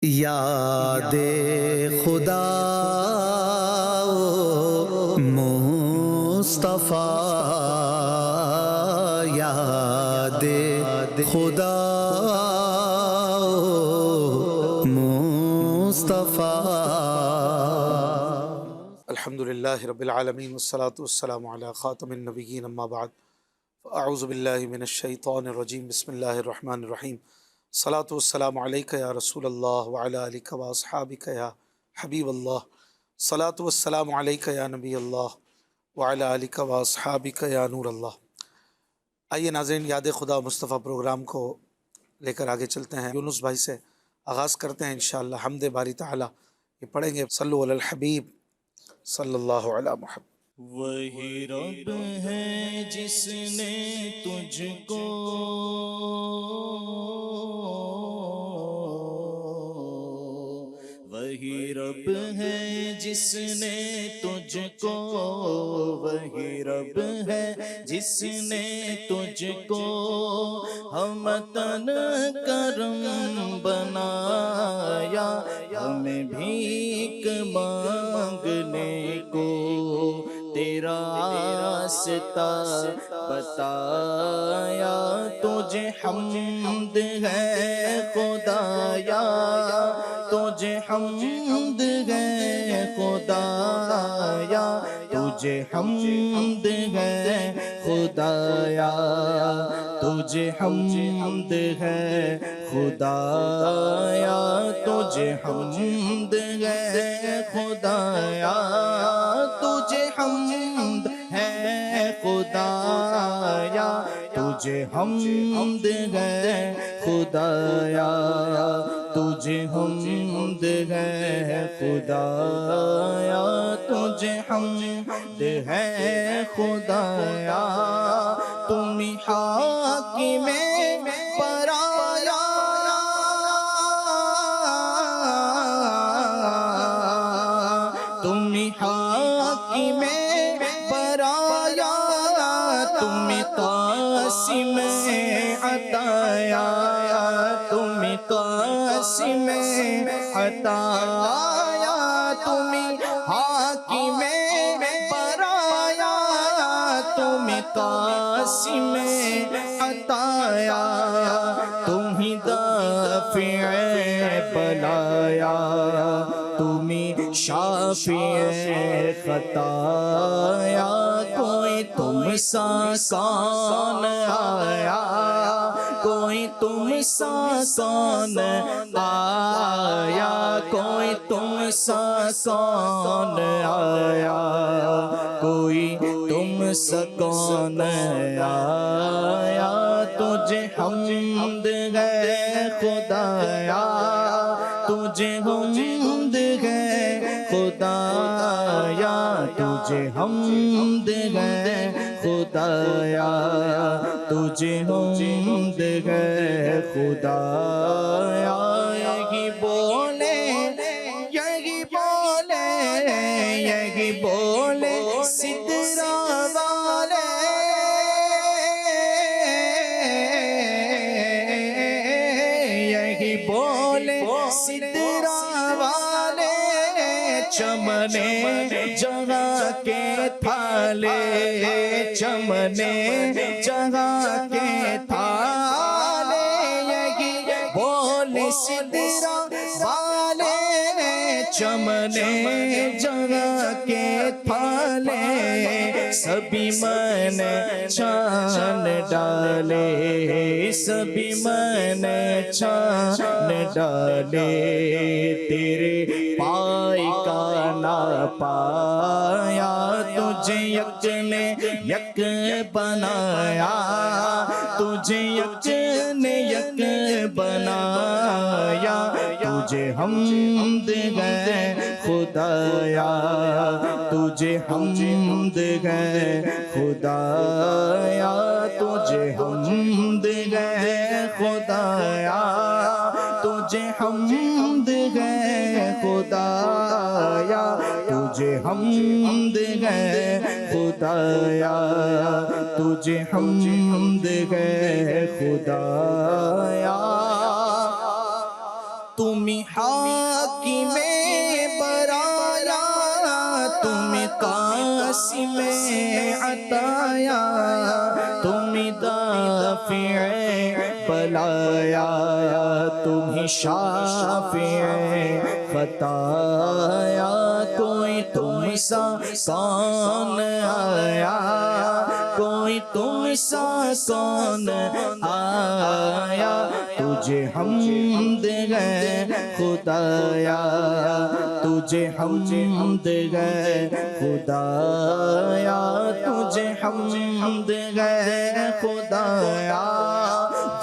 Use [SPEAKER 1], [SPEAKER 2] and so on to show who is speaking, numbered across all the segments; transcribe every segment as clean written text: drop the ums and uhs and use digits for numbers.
[SPEAKER 1] یاد خدا مصطفیٰ، یاد خدا مصطفیٰ۔
[SPEAKER 2] الحمدللہ رب العالمین والصلاة والسلام علی خاتم النبیین، اما بعد فاعوذ باللہ من الشیطان الرجیم، بسم اللہ الرحمن الرحیم۔ صلاۃ والسلام علیک یا رسول اللہ وعلی آلک واصحابک یا حبیب اللہ، صلاۃ والسلام علیک یا نبی اللہ وعلی آلک واصحابک یا نور اللہ۔ آئیے ناظرین، یاد خدا مصطفیٰ پروگرام کو لے کر آگے چلتے ہیں۔ یونس بھائی سے آغاز کرتے ہیں انشاءاللہ حمد باری تعالی۔ یہ پڑھیں گے صلو علی الحبیب صلی اللہ علی محمد۔
[SPEAKER 3] وہی رب ہے جس نے تجھ کو وہی رب ہے جس نے تجھ کو وہی رب ہے جس نے تجھ کو ہمتن کرم بنایا، ہمیں بھیک مانگنے کو تیرا راستہ بتایا۔ تجھے حمد ہے خدایا، تجھے حمد ہے خدایا، تجھے حمد ہے خدایا، تجھے حمد ہے خدایا، تجھے حمد ہے خدایا، تجھے حمد ہے خدایا، تجھے حمد ہے خدایا، تجھے حمد ہے خدایا، تجھے حمد ہے خدایا۔ تم حاکم پرایا، تم حاکم پرایا، تم قاسم عطایا، تم قاسم عطایا، تم حاکم پرایا، تم قاسم عطایا، تم ہی دافع بلایا، تم شافع خطایا، کوئی تم سا کون آیا، کوئی تم سا کون آیا، کوئی تم سا کون آیا، کوئی تم سا کون آیا۔ تجھے حمد ہے خدایا، تجھے حمد ہے خدایا، تجھے حمد ہے خدایا، تجھے حمد ہے خدایا۔ یہی بولے یہی بولے یہی بولے سدرا والے، یہی بولے سدرا والے، چمنے جگہ کے تھالے، چمنے جگہ کے تھالے، یہی بولے سدرا والے، چمنے جگہ کے تھالے، سبھی من چھان ڈالے، سبھی من چھان ڈالے، تیرے پائی کا نہ پایا، تجھے یک نے یک بنایا، تجھے یک نے یک بنایا، تجھے حمد ہے خدایا، تجھے حمد ہے خدایا، تجھے حمد ہے خدایا، تجھے حمد ہے خدایا، تجھے حمد ہے خدایا، تجھے حمد ہے خدایا۔ تم حاکم برایا، تم قاسم عطایا، تم دافع بلایا، تم شافع خطایا، کوئی تم سا کون آیا، کوئی تم سا کون آیا، تجھے حمد ہے خدایا، تجھے حمد ہے خدایا، تجھے حمد ہے خدایا،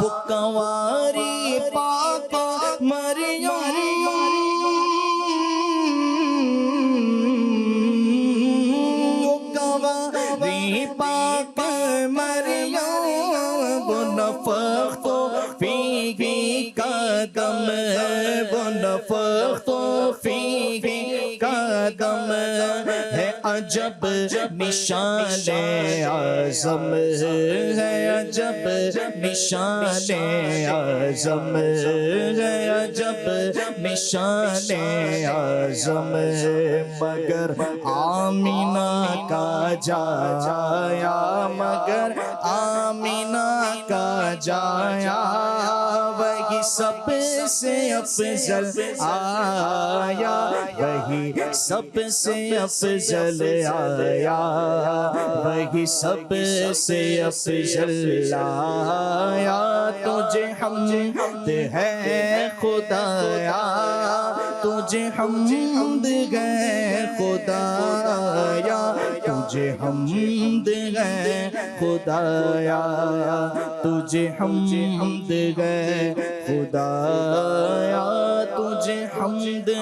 [SPEAKER 3] وہ کنواری پاک مریم، وہ کنواری پاک مریم، وہ نفخت فیہ کا دم، وہ نفخت فیہ کا دم ہے، عجب نشان اعظم ہے، عجب نشان اعظم ہے، عجب نشان اعظم ہے، مگر آمینہ کا جایا، مگر آمینہ کا جایا، وہی سب سے افضل آیا، وہی سب سے افضل آیا، وہی سب سے افضل آیا، تجھے حمد ہے خدایا، تجھے حمد ہے خدایا، تجھے حمد ہے خدایا، تجھے حمد ہے خدایا، تجھے حمد ہے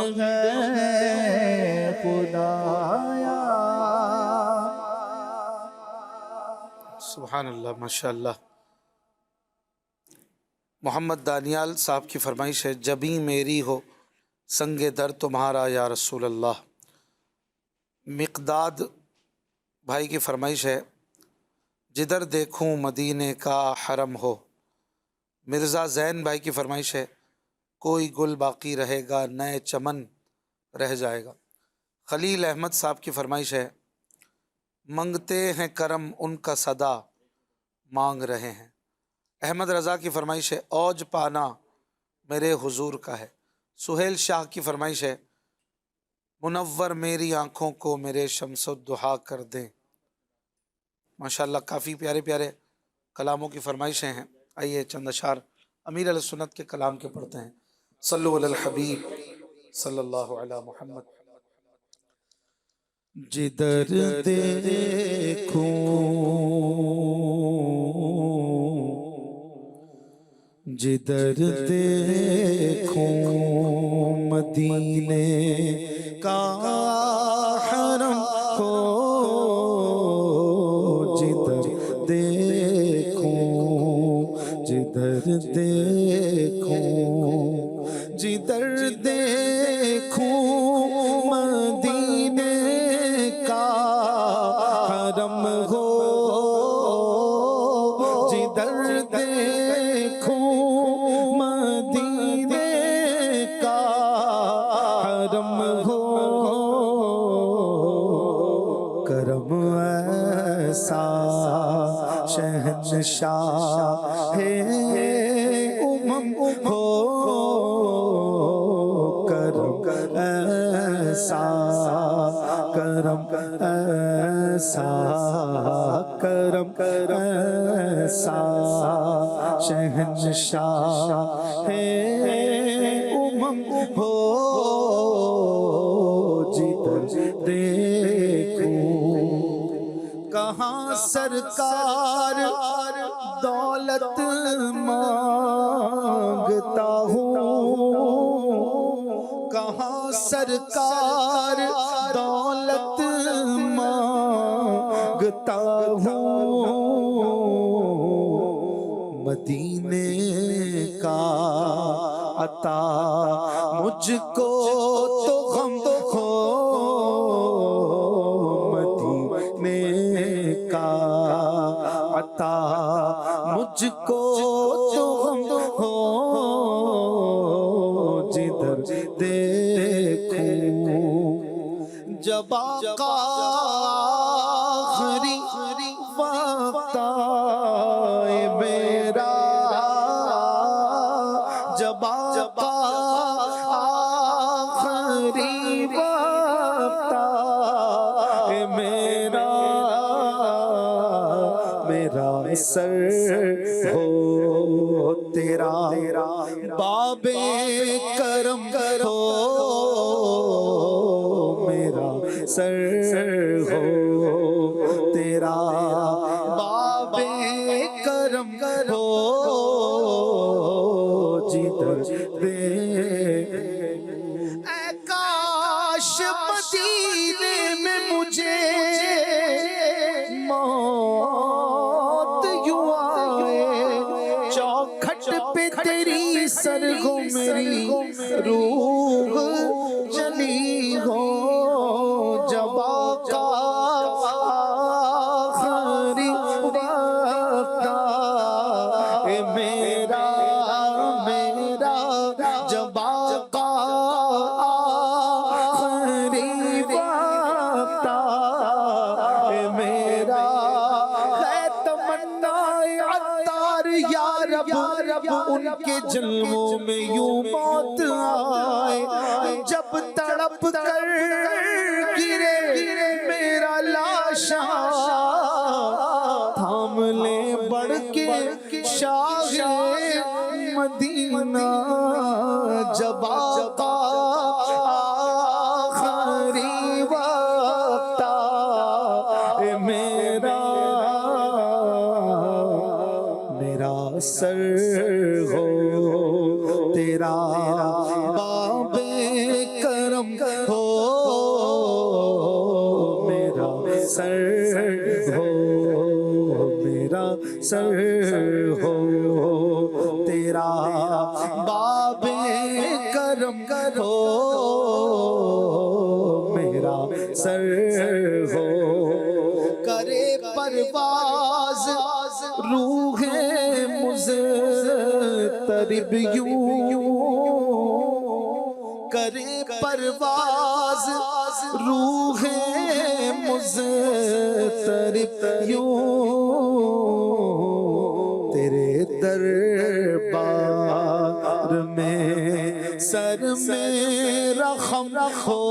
[SPEAKER 3] خدایا۔
[SPEAKER 2] سبحان اللہ، ماشاء اللہ۔ محمد دانیال صاحب کی فرمائش ہے، جبیں میری ہو سنگ در تمہارا یا رسول اللہ۔ مقداد بھائی کی فرمائش ہے، جدھر دیکھوں مدینے کا حرم ہو۔ مرزا زین بھائی کی فرمائش ہے، کوئی گل باقی رہے گا نئے چمن رہ جائے گا۔ خلیل احمد صاحب کی فرمائش ہے، منگتے ہیں کرم ان کا صدا مانگ رہے ہیں۔ احمد رضا کی فرمائش ہے، اوج پانا میرے حضور کا ہے۔ سہیل شاہ کی فرمائش ہے، منور میری آنکھوں کو میرے شمس الضحیٰ کر دیں۔ ماشاءاللہ کافی پیارے پیارے کلاموں کی فرمائشیں ہیں۔ آئیے چند اشعار امیر علیہ سنت کے کلام کے پڑھتے ہیں۔ صلو علی الحبیب صلی اللہ علی محمد۔
[SPEAKER 3] جدھر دیکھوں جدھر دیکھوں مدینے کا حرم ہو، جدھر دیکھوں جدھر دیکھوں جدھر دیکھوں مدینے کا حرم ہو، جدھر دیکھوں مدینے کا حرم ہو، کرم ایسا شہنشاہ ہے امم ہو، کرم ایسا کرم ایسا کرم ایسا شہنشاہ ہے امم ہو، جدھر دیکھوں کہاں سرکار دولت مانگتا ہوں، کہاں سرکار دولت مانگتا ہوں، مدینے کا عطا مجھ کو تو غم ہو، مدینے کا عطا مجھ کو تو غم ہو، جدھر
[SPEAKER 1] دیکھوں جب آقا آخری وقت آئے میرا، جب آقا آخری وقت آئے میرا، میرا سر ہو تیرا باب کرم ہو، میرا سر ہو تیرا باب کرم ہو، جدھر دے اے کاش مدینے میں مجھے موت یوں آئے، چوکھٹ پہ تیری سرگو میری روح جلی ہو، جب آقا آخری وقت آئے میرا، جب آقا آخری وقت آئے میرا، ہے تمنا عطار یا رب ان کے جلووں میں یوں موت آئے، جب تڑپ کر گرے میرا لاشا، تھام لے بڑھ کے شاہ مدینہ، جب آقا آخری وقت آئے میرا، میرا سر ہو تیرا باب کرم ہو، میرا سر ہو، میرا سر ہو تیرا باب کرم ہو، میرا سر ہو، کرے پرواز روح مضطرب یوں، کرے پرواز روح مضطرب یوں، تیرے دربار میں سر میرا خم ہو،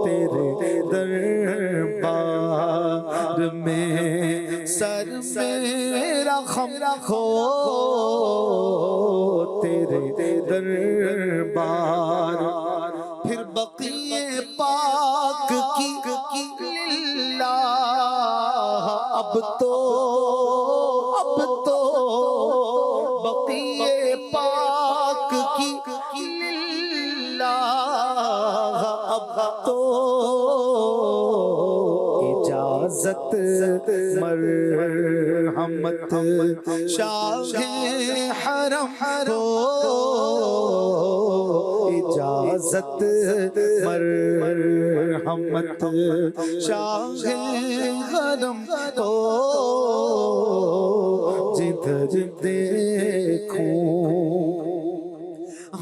[SPEAKER 1] تیرے دربار میں سر میرا خم ہو، تیرے دربار پھر بقیے پاک کی للہ، اب تو بقیے پاک کی للہ، اب تو اجازت مرحمت شاہ حرم ہو، اجازت مرحمت شاہ حرم ہو، جدھر دیکھوں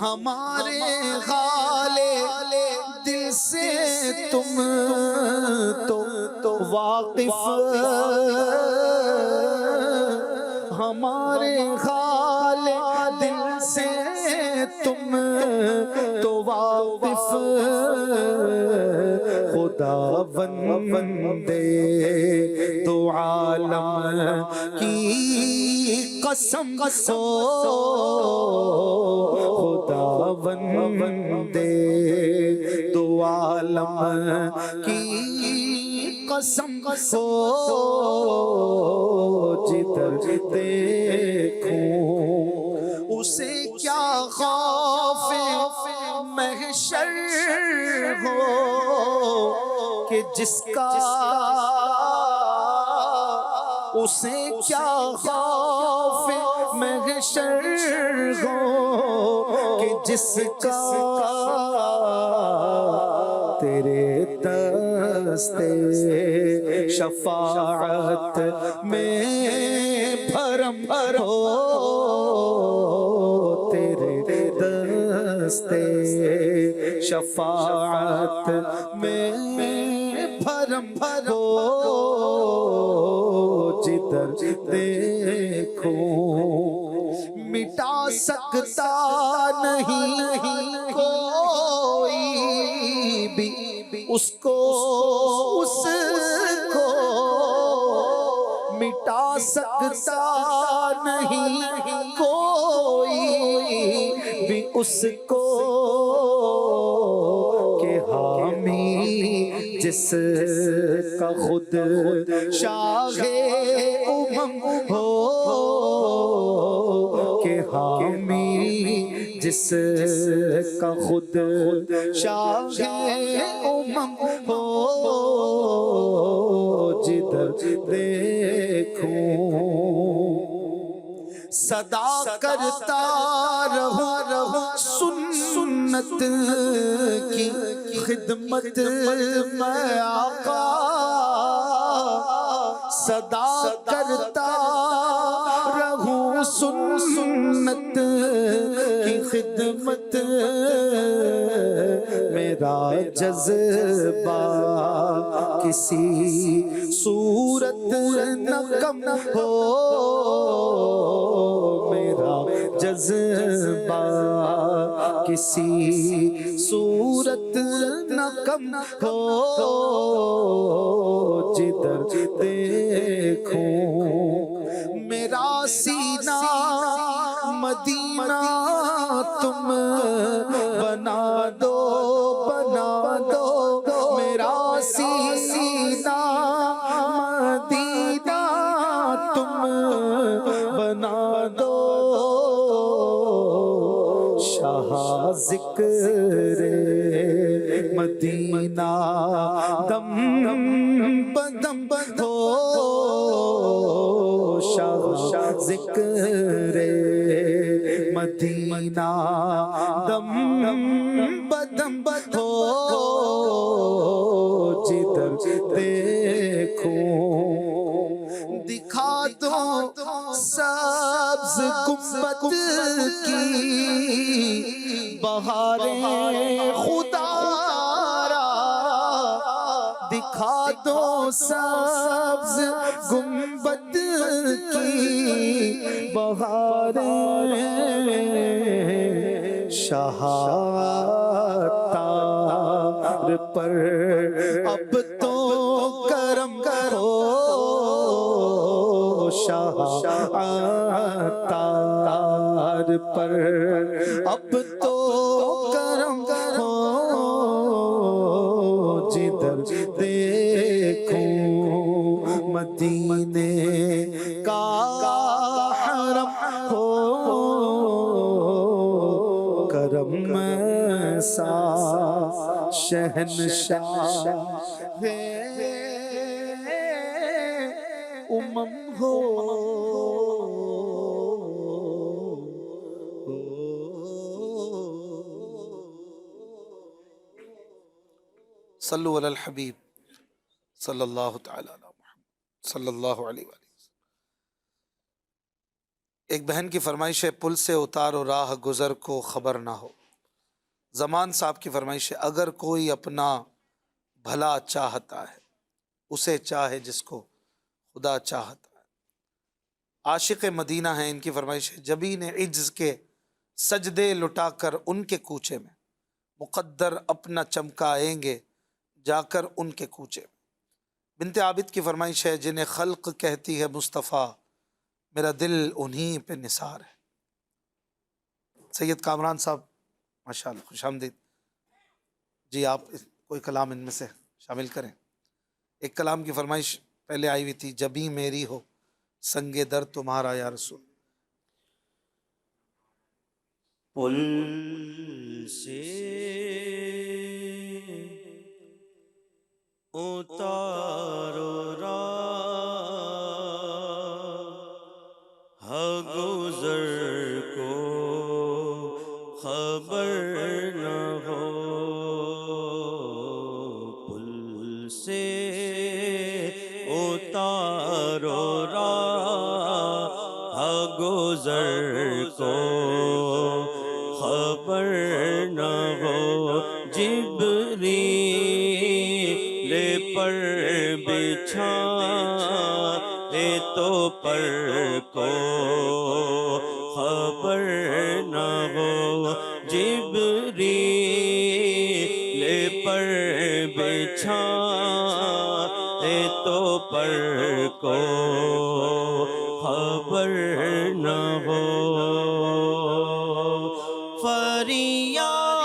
[SPEAKER 1] ہمارے حالے دل سے تم تو واقف، ہمارے حال دل سے تم تو واقف، خدا بندے تو عالم کی قسم سو، خدا بندے تو عالم کی قسم سو، جدھر دیکھوں اسے کیا خوف محشر ہو، کہ جس کا اسے کیا خوف محشر ہو، کہ جس کا تیرے دستے شفاعت میں بھرم ہو، تیرے دستے شفاعت میں بھرم ہو جدھر دیکھو مٹا سکتا نہیں کوئی بھی اس کو مٹا سکتا نہیں کوئی بھی اس کو کہ حامی جس کا خود شاہ امم ہو کہ حامی جس کا خود شاہ امم ہو جدھر دیکھوں صدا کرتا رہو سنت کی خدمت میں آقا صدا کرتا رہوں سنت کی خدمت میرا جذبہ کسی صورت نہ کم ہو میرا جذبہ کسی صورت نہ کم ہو جدھر دیکھوں میرا سینہ مدینہ تم بنا دو میرا سینہ مدینہ تم بنا دو شاہ ذکر مدینہ دم بدم ہو شاہ ذکر مدینہ دم بدم ہو جدھر دیکھوں دکھا دو سبز گنبد کی بہاریں خدا را دکھا دو سبز گنبد کی بہاریں شاہ تار پر اب تو کرم کرو شاہ تار پر اب تو کرم کرو جدھر دیکھوں مدینے کا حرم ہو کرم سا شہنشاہ ہے امم ہو
[SPEAKER 2] صلو علی الحبیب صلی اللہ تعالی علی محمد صلی اللہ علیہ وآلہ وسلم۔ ایک بہن کی فرمائش ہے پل سے اتارو راہ گزر کو خبر نہ ہو۔ زمان صاحب کی فرمائش ہے اگر کوئی اپنا بھلا چاہتا ہے اسے چاہے جس کو خدا چاہتا ہے۔ عاشق مدینہ ہیں، ان کی فرمائش ہے جبین عجز کے سجدے لٹا کر ان کے کوچے میں مقدر اپنا چمکائیں گے جا کر ان کے کوچے میں۔ بنت عابد کی فرمائش ہے جنہیں خلق کہتی ہے مصطفیٰ میرا دل انہی پہ نثار ہے۔ سید کامران صاحب ماشاءاللہ خوش آمدید جی، آپ کوئی کلام ان میں سے شامل کریں۔ ایک کلام کی فرمائش پہلے آئی ہوئی تھی جبھی میری ہو سنگ در تمہارا یا رسول۔
[SPEAKER 3] پل سے اتارو راہ گزر کو خبر نہ ہو، پل سے اتارو راہ گزر کو خبر نہ ہو جبریل پر بچھائے تو پر کو خبر نہ ہو جبریل پر بچھائے تو پر کو خبر نہ ہو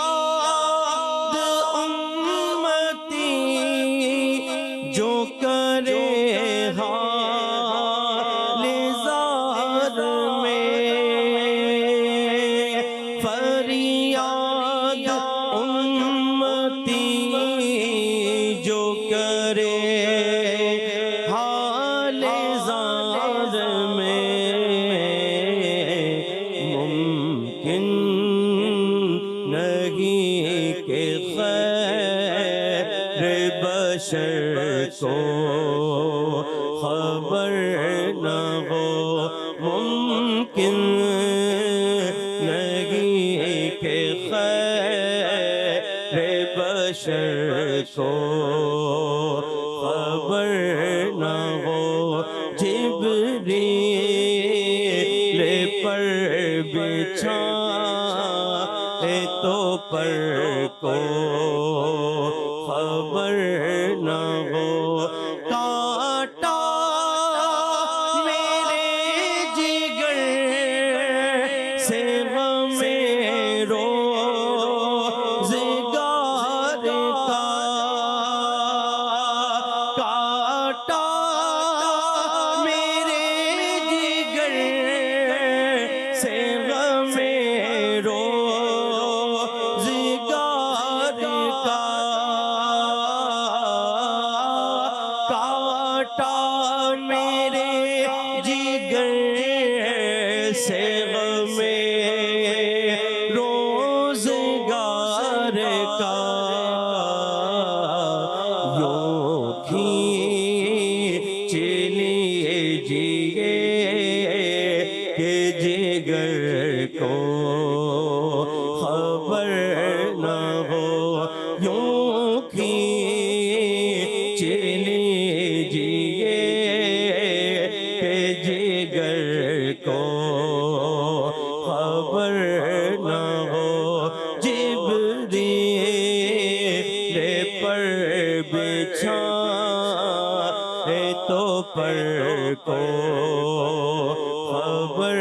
[SPEAKER 3] فریاد امتی جو کرے حال زار میں فریاد امتی جو کرے حال زار میں ممکن نہیں کہ خیر بشر کو خبر نہ ہو ممکن نہیں کہ خیر بشر کو خبر نہ ہو جبریل پر بچھائے تو پر کو خبر نہ ہو کانٹا میرے جگر سے غم روزگار کا کانٹا میرے جگر سے غم روزگار کا کانٹا میرے جگر سے غم روزگار کا یوں کھینچ لیجیے کہ جگر کو خبر نہ ہو یوں کھینچ لیجیے کہ جگر کو خبر نہ ہو جبریل پر بچھائے تو پر کو خبر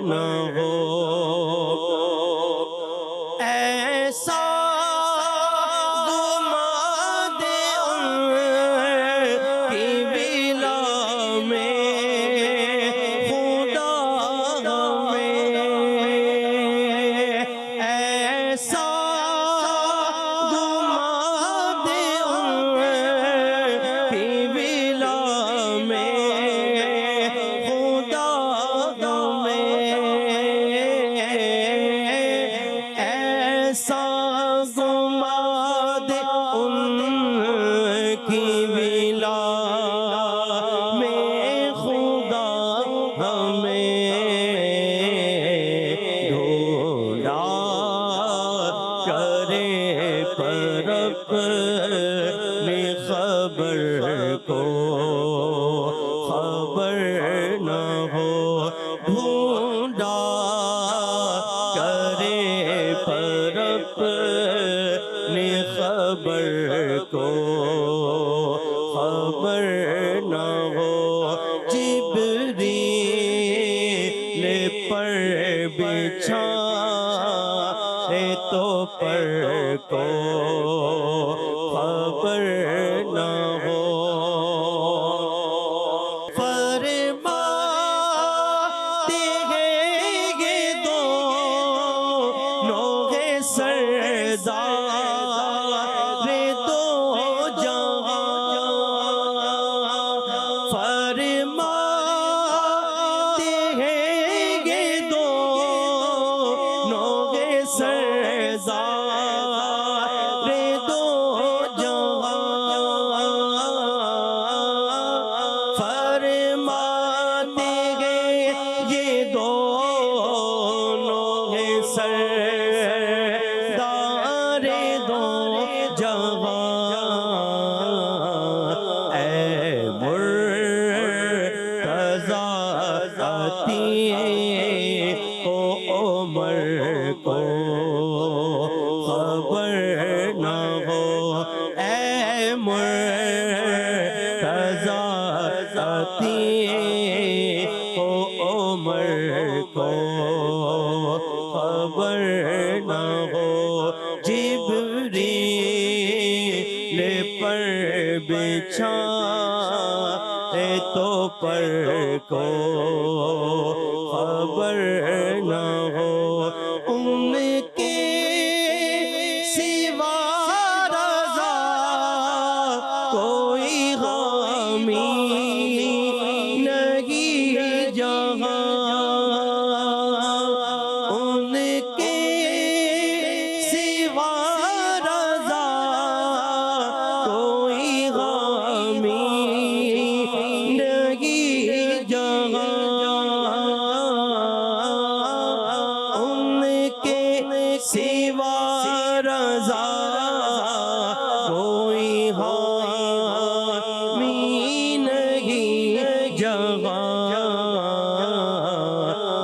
[SPEAKER 3] نہ ہو ایسا گما دے ان کی بلا میں خدا ہمیں ایسا گما دے ان کی بلا میں خدا ہمیں ایسا گما دے ان کی بلا میں خدا ہمیں ڈھونڈا کرے پر اپنی خبر کو خبر نہ ہو ڈھونڈا کرے پر اپنی خبر کو خبر نہ ہو جبریل پر بچھائے تو پر کو خبر نہ ہو فرماتے ہیں یہ دونوں ہیں سردار دو جہاں فرماتے ہیں یہ دونوں ہیں سردار دو جہاں فرماتے ہیں یہ دونوں ہیں سردار جبریل پر بچھائے تو پر کو خبر نہ ہو، ان کے سوا رضا کوئی حامی نہیں جہاں، ان کے سوا رضا کوئی حامی نہیں جہاں، ان کے سوا رضا کوئی حامی نہیں جہاں،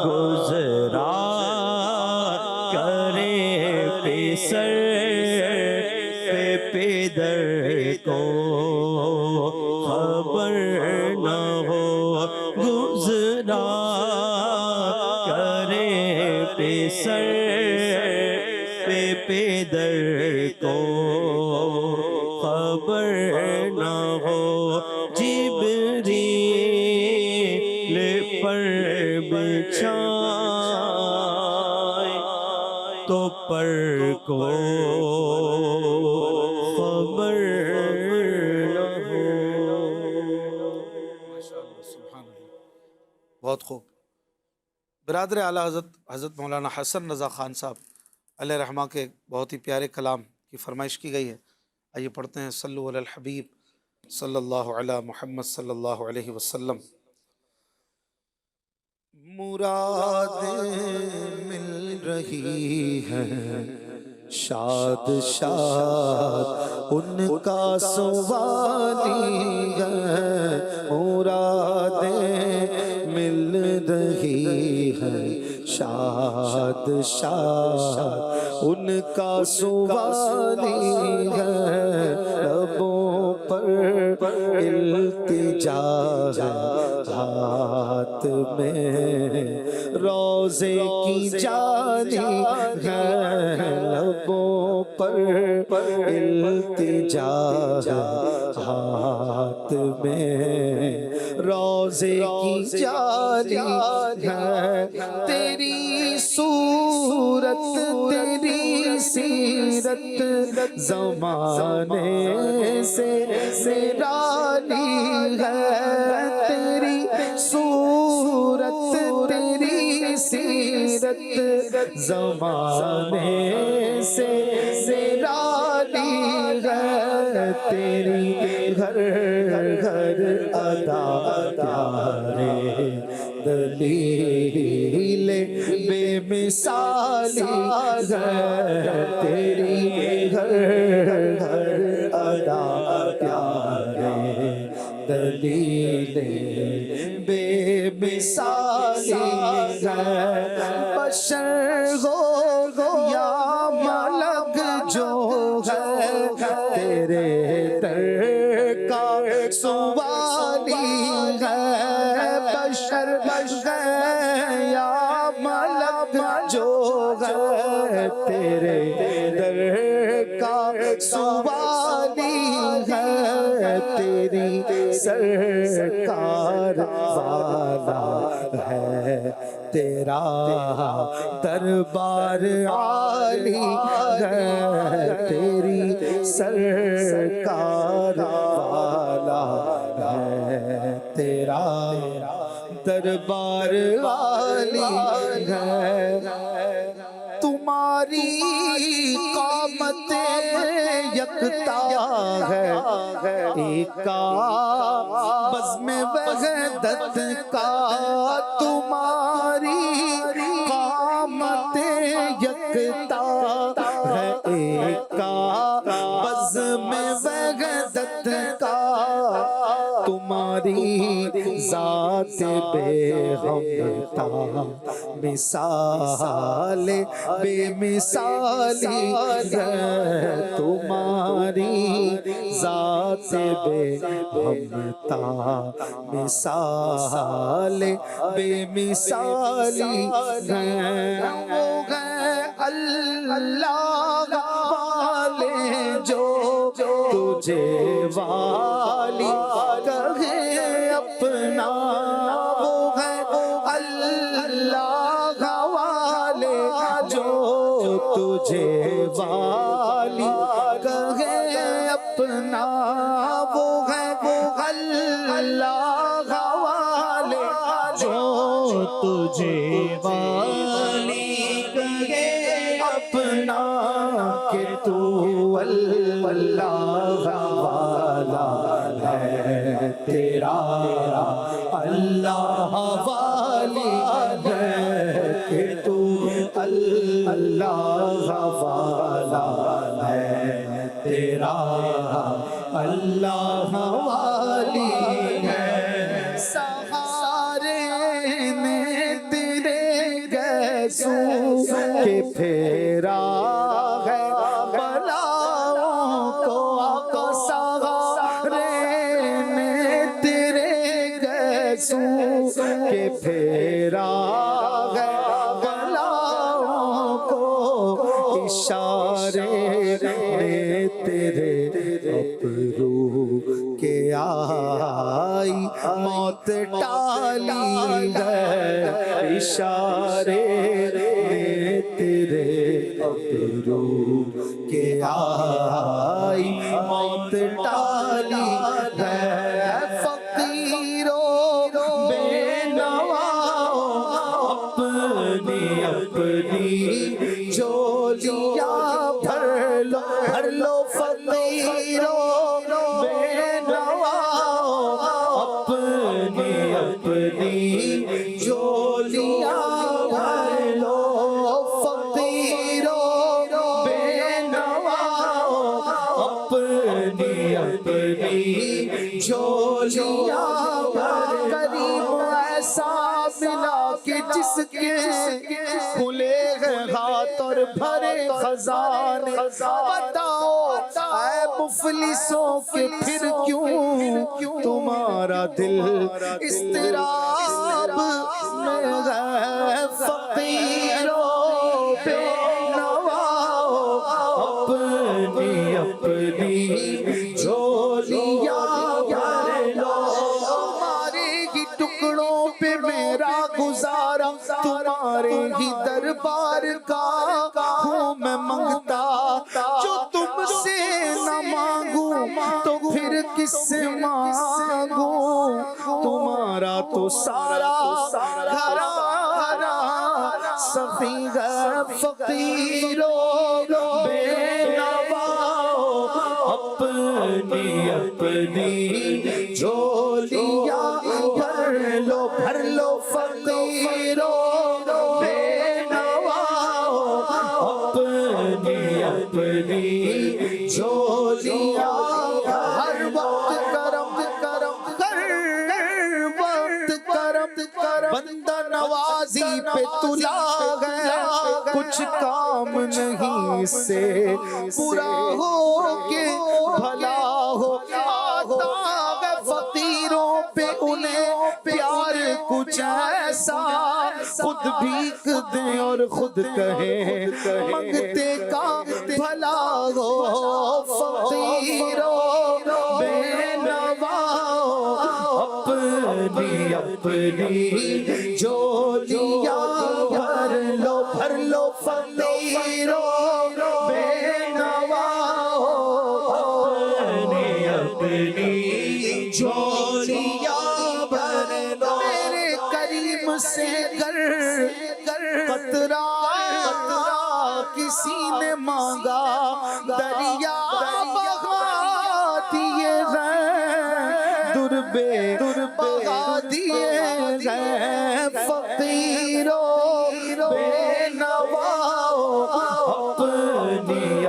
[SPEAKER 3] گزرا کرے پسر پہ پدر کو خبر نہ ہو، گزرا کرے پسر پہ پدر کو خبر نہ ہو، جبریل پر بچھائے تو پر کو خبر نہ ہو۔
[SPEAKER 2] سبحان اللہ، بہت خوب۔ برادر اعلیٰ حضرت مولانا حسن رضا خان صاحب علیہ رحمہ کے بہت ہی پیارے کلام کی فرمائش کی گئی ہے، آئیے پڑھتے ہیں۔ صلو علی الحبیب صلی اللہ علی محمد صلی اللہ علیہ وسلم۔
[SPEAKER 1] مرادیں مل رہی ہے، شاد شاد ان کا سوالی ہے، مرادیں مل رہی ہے، شاد شاد ان کا سوالی ہے، لبوں پر التجا ہے، ہاتھ میں روزے کی جالی ہے، لبوں پر التجا ہے، ہاتھ میں روزے کی جالی ہے، تیری صورت تیری سیرت زمانے سے نرالی ہے، تیری صورت تیری سیرت زمانے سے نرالی ہے، تیری گھر گھر ادا پیارے دلیل بے مثالی ہے، تیری گھر گھر ادا پیارے دلیل بے مثالی ہے، بشر ہو یا ملک جو ہے، تیرے در کا سوالی ہے، بشر ہے یا ملک جو ہے، تیرے در کا سوالی ہے، تیری سرکار والا ہے، تیرا دربار عالی ہے، تیری سرکار والا ہے، تیرا دربار عالی ہے، تمہاری قامت یکتا ہے، ایک بزم وحدت کا، تمہاری قامت یکتا ہے، ایک بزم وحدت کا، تمہاری ذات بے ہمتا مثال بے مثالی ہے، تمہاری ذات بے ہمتا مثال بے مثالی ہے، وہ ہے اللہ جو تجھے والی کہے اپنا وہ ہے اللہ والے جو تجھے والی کہے اپنا وہ ہے اللہ والے جو
[SPEAKER 3] تجھے والی کہے
[SPEAKER 1] اپنا کہ تو اللہ والا ہے تیرا اللہ والی ہے کہ تو اللہ والا ہے تیرا اللہ والی ہے سہارے نے تیرے گیسوں کے پھیرا ہے بلاؤں کو آقا سہارے نے تیرے گیسوں کے پھیرا ہے بلاؤں کو اشارے نے تیرے ابرو کے آئی موت ٹالی ہے اشارے نے تیرے ابرو کے آئی موت ٹالی ہے فقیروں بے نواؤ اپنی جھولیاں بھر لو فقیروں بے نواؤ اپنی جھولیاں بھر لو فقیروں بے نواؤ اپنی جھولیاں بھر کریم ایسا ملا کہ جس کے کھلے ہاتھ اور بھرے خزانے بتاؤ اے مفلسوں کے پھر کیوں تمہارا دل اضطراب میں ہے فقیروں بے نواؤ اپنی جھولیاں بھر لو ہمارے ہی ٹکڑوں پہ میرا گزارا تمہارے ہی دربار کا ہوں میں منگتا جو تم سے نہ مانگوں تو پھر کس سے مانگوں تمہارا تو سارا گھرانہ سخی ہے فقیروں بے نواؤ اپنی جھولیاں بھر لو فقیروں بے نواؤ اپنی جھولیاں ہر وقت کرم بندہ نوازی پہ تلا گیا کچھ کام نہیں سے برا ہو کے بھلا ہو آتا ہے فقیروں پہ انہیں پیار کچھ ایسا خود بھیک دیں اور خود کہیں منگتے کا بھلا ہو فقیروں بے نواؤ اپنی جھولیاں بھر لو فقیروں بے نواؤ اپنی جھولیاں بھر لو میرے کریم سے گر قطرہ کسی نے مانگا دریا بہا دیے گئے بہا دیے گئے فقیروں بے نواؤ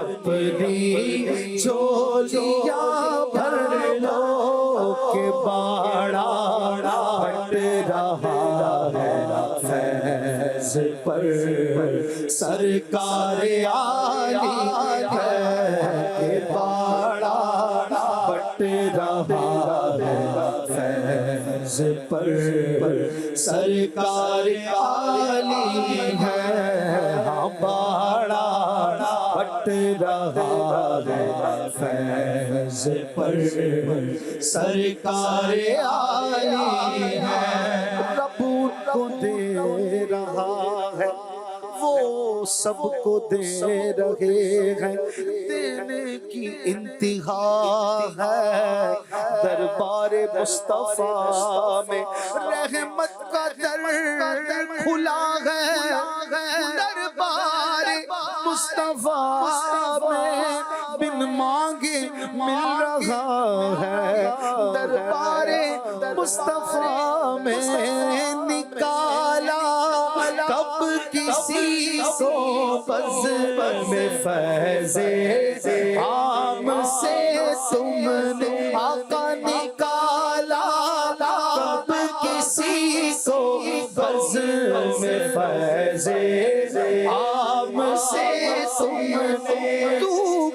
[SPEAKER 1] اپنی جھولیاں بھر لو کہ باڑا بٹ رہا ہے فیض پر سرکار عالی ہے کہ باڑا بٹ رہا ہے فیض پر سرکار عالی ہے ہاں باڑا بٹ بٹ رہا ہے فیض پر سرکار عالی ہے، رب ان کو دے رہا ہے، وہ سب کو دے رہے ہیں، دینے کی انتہا ہے، دربار مصطفیٰ میں رحمت کا در کھلا ہے، دربار مصطفیٰ میں بن مانگے مل رہا ہے، دربار مصطفیٰ میں نکالا کب کسی کو بز میں فیض عام سے تم نے آقا نکالا، کب کسی کو بز میں فیض عام سے تم نے، تو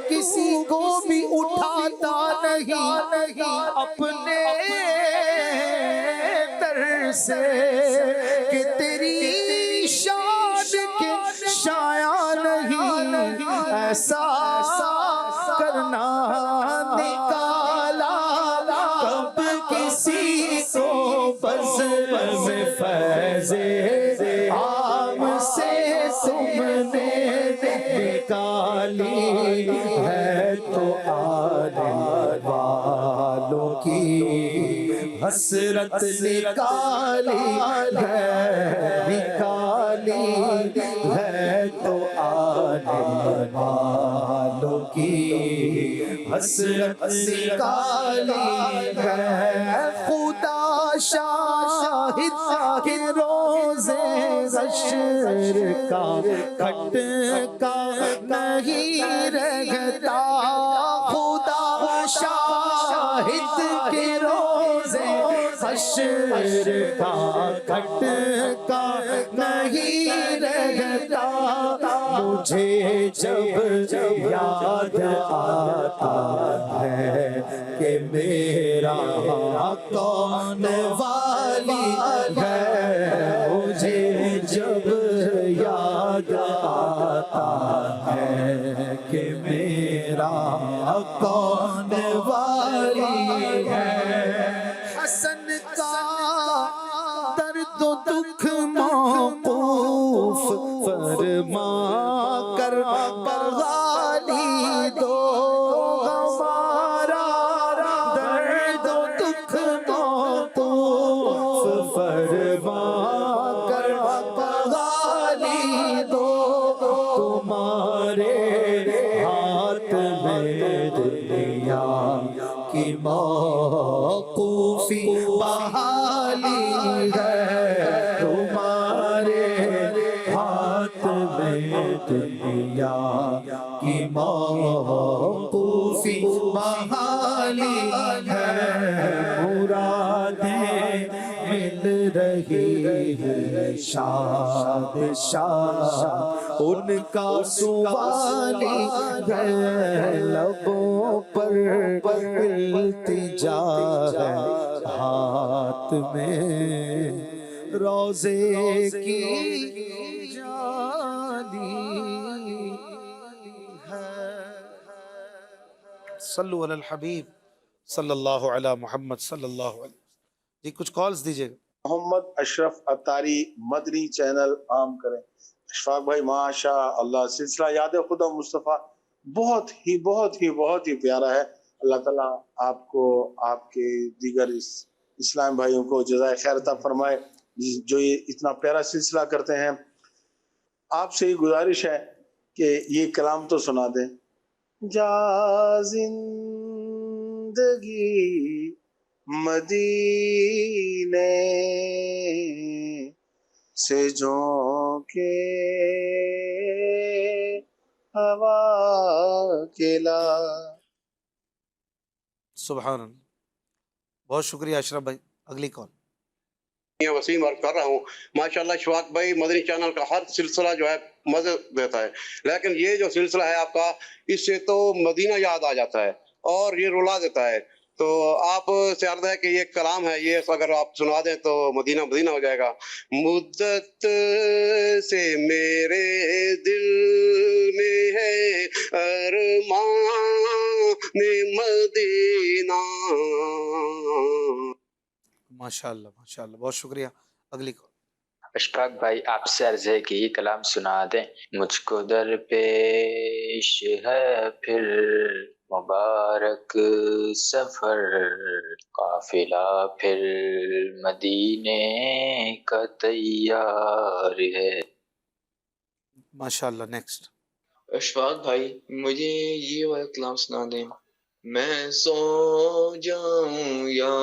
[SPEAKER 1] کسی کو بھی اٹھاتا نہیں اپنے در سے کہ تیری شان کے شایع نہیں، ایسا کرنا نکالا کب کسی کو بز میں فیض عام سے تم نے نکالی ہے، تو آنے والوں کی حسرت نکالی ہے، نکالی ہے، تو آنے والوں کی حسرت نکالی ہے، خدا شاہد کے روزے حشر کا کھٹ کا نہیں رہتا، خدا شاہد کے روزے حشر کا کھٹ کا نہیں رہتا، مجھے جب یاد آتا ہے کہ میرا کون والی ہے، مجھے جب یاد آتا ہے کہ میرا کون والی ہے، حسن کا درد و دکھ موقوف فرما کر بغالی دو، ہمارا درد و دکھ موقوف فرما کر بغالی دو، تمہارے ہاتھ میں دنیا کی موقوفی بحالی ہے، تمہارے ہاتھ میں دنیا کی موقوفی بحالی ہے، مرادیں مل رہی ہے شاد شاد ان کا سوالی ہے، لبوں پر التجا ہے، ہاتھ میں روزے کی جالی ہے۔
[SPEAKER 2] صلو علی الحبیب صلی اللہ علی محمد صلی اللہ علیہ وسلم۔ جی کچھ کالز دیجئے گا۔
[SPEAKER 4] محمد اشرف اتاری مدنی چینل عام کریں۔ اشفاق بھائی ماشاء اللہ سلسلہ یاد خدا مصطفیٰ بہت ہی پیارا ہے، اللہ تعالیٰ آپ کو آپ کے دیگر اسلام بھائیوں کو جزائے خیر عطا فرمائے جو یہ اتنا پیارا سلسلہ کرتے ہیں۔ آپ سے ہی گزارش ہے کہ یہ کلام تو سنا دیں، جا زندگی مدینے سے جھونکے ہوا کلا۔
[SPEAKER 2] سبحان اللہ، بہت شکریہ اشرف بھائی۔ اگلی کال۔
[SPEAKER 5] وسیم عرض کر رہا ہوں، ماشاءاللہ اشفاق بھائی مدنی چینل کا ہر سلسلہ جو ہے مزے دیتا ہے، لیکن یہ جو سلسلہ ہے آپ کا، اس سے تو مدینہ یاد آ جاتا ہے اور یہ رلا دیتا ہے۔ تو آپ سے عرض ہے کہ یہ کلام ہے، یہ اگر آپ سنا دیں تو مدینہ مدینہ ہو جائے گا۔ مدت سے میرے دل میں ہے ارمان مدینہ۔
[SPEAKER 2] ماشاء اللہ ماشاء اللہ، بہت شکریہ۔ اگلی کال۔
[SPEAKER 6] اشفاق بھائی آپ سے عرض ہے کہ یہ کلام سنا دیں۔ مجھ کو در پیش ہے پھر مبارک سفر، قافلہ پھر مدینے کا تیار ہے۔
[SPEAKER 2] ماشاء اللہ، نیکسٹ۔
[SPEAKER 7] اشفاق بھائی مجھے یہ والا کلام سنا دیں۔ میں سو جاؤں یا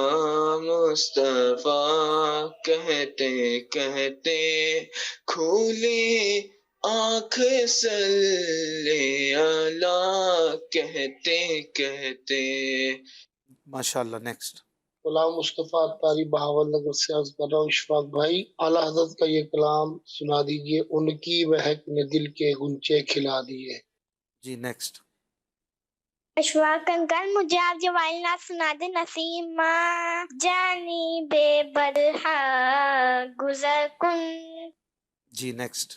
[SPEAKER 7] مصطفیٰ کہتے کہتے، کھولے آنکھ صلی اللہ کہتے کہتے۔
[SPEAKER 2] ماشاء اللہ، نیکسٹ۔
[SPEAKER 8] غلام مصطفیٰ اتاری بہاول نگر سے عرض کر رہا ہوں اشفاق بھائی اعلیٰ حضرت کا یہ کلام سنا دیجئے، ان کی مہک نے دل کے غنچے کھلا دیے۔
[SPEAKER 2] جی نیکسٹ۔
[SPEAKER 9] اشفاق انکل مجھے آپ جوائل نعت سنا دیں۔ نسیمہ جانی بے برہا گزر کن۔
[SPEAKER 2] جی نیکسٹ۔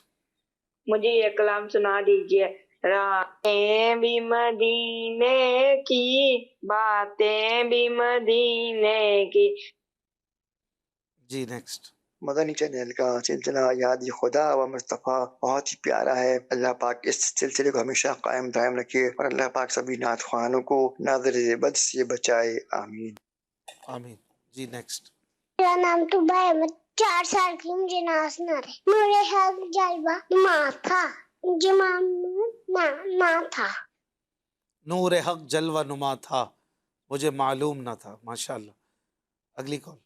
[SPEAKER 10] مجھے یہ کلام سنا دیجئے۔ راہیں بھی مدینے کی، باتیں بھی مدینے کی۔
[SPEAKER 2] جی نیکسٹ۔
[SPEAKER 11] مدنی چینل کا سلسلہ یاد خدا و مصطفیٰ بہت ہی پیارا ہے۔ اللہ پاک اس سلسلے کو ہمیشہ قائم دائم رکھے اور اللہ پاک سبھی نعت خوانوں کو ناظر بد سے بچائے، آمین
[SPEAKER 2] آمین۔ جی نیکسٹ۔
[SPEAKER 9] میرا نام تو بھائی احمد، 4 سال کی مجھے نعت سنا رہے۔ نور حق جلوہ ماں تھا، جمام نہ تھا۔
[SPEAKER 2] نور حق جلوہ نما تھا، مجھے معلوم نہ تھا۔ ماشاء اللہ۔ اگلی کال۔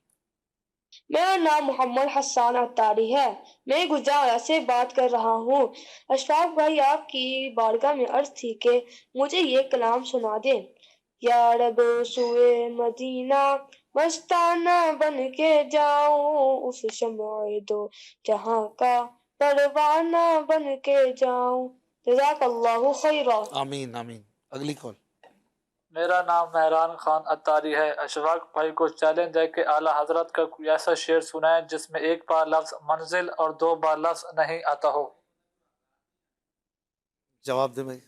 [SPEAKER 10] میرا نام محمد حسان اتاری ہے، میں گجرات سے بات کر رہا ہوں۔ اشفاق بھائی آپ کی بارگاہ میں عرض تھی کہ مجھے یہ کلام سنا دیں۔ یا رب سوئے مدینہ مستانہ بن کے جاؤں، اس شمع دو جہاں کا پروانہ بن کے جاؤں۔ جزاک اللہ خیرا۔
[SPEAKER 2] آمین آمین۔ اگلی کال۔
[SPEAKER 12] میرا نام مہران خان اتاری ہے۔ اشفاق بھائی کو چیلنج ہے کہ اعلیٰ حضرت کا کوئی ایسا شعر سنائیں جس میں 1 بار لفظ منزل اور 2 بار لفظ نہیں آتا ہو۔
[SPEAKER 2] جواب دیں بھائی۔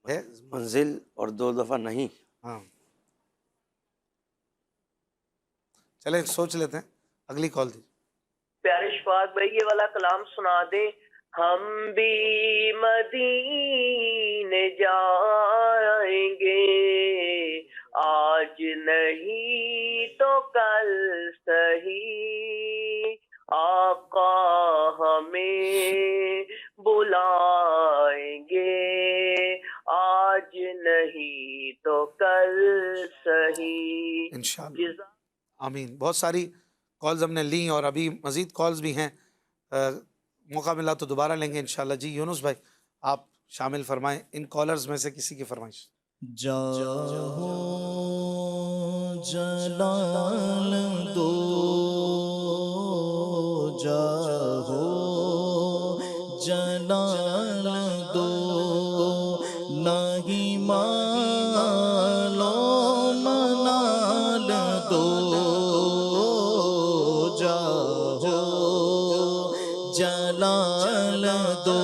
[SPEAKER 2] ہے؟
[SPEAKER 13] منزل اور 2 دفعہ نہیں۔
[SPEAKER 2] ہاں چلیں سوچ لیتے ہیں۔ اگلی کال دی۔
[SPEAKER 14] پیارے اشفاق بھائی یہ والا کلام سنا دیں۔ ہم بھی مدینے جائیں گے، آج نہیں تو کل سہی، آقا ہمیں بلائیں گے، آج نہیں تو کل سہی
[SPEAKER 2] انشاءاللہ۔ آمین۔ بہت ساری کالز ہم نے لیں اور ابھی مزید کالز بھی ہیں، موقع ملا تو دوبارہ لیں گے انشاءاللہ۔ جی یونس بھائی آپ شامل فرمائیں ان کالرز میں سے کسی کی فرمائش۔
[SPEAKER 3] جاہو جلال دو، جاہو جلال دو، نہیں مالو منال دو، جاہو جلال دو،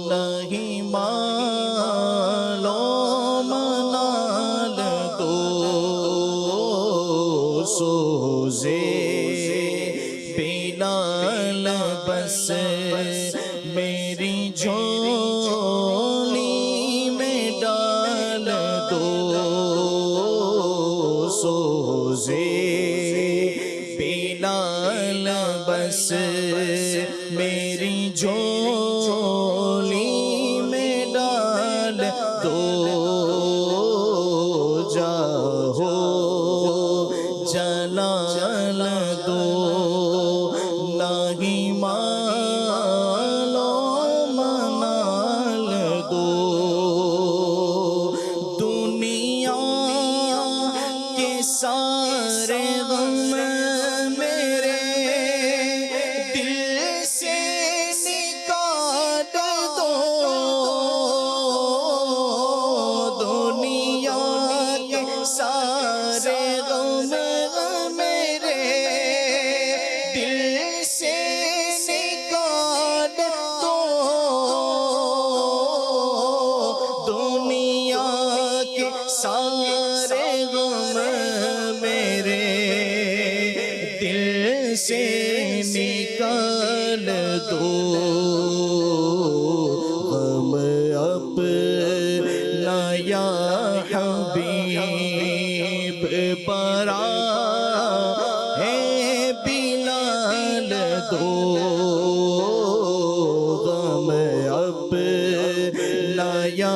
[SPEAKER 3] نہیں مالو منال دو، سوزے بلال بس میری جھولی میں ڈال دو، سوزے بلال بس میری جھولی میں ڈال دو، جاہو جلال دو، نہیں مالو منال دو، دنیا کے سارے غم میرے دل سے نکال دو، سارے غم میرے دل سے نکال دو غم اپنا یا حبیب برا ہے بلال دو غم اپنا یا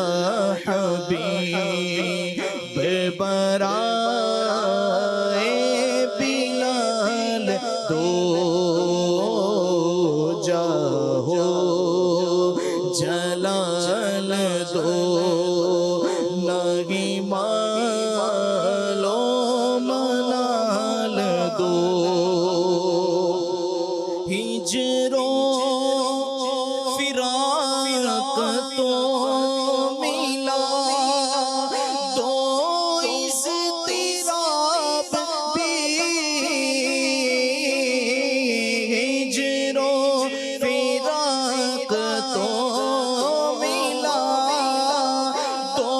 [SPEAKER 3] حبیب برا ہے بلال دو جاہو جلال دو نہیں مالو منال دو ہجرو فراق تو ملا دو اضطراب بھی ہجرو فراق تو ملا دو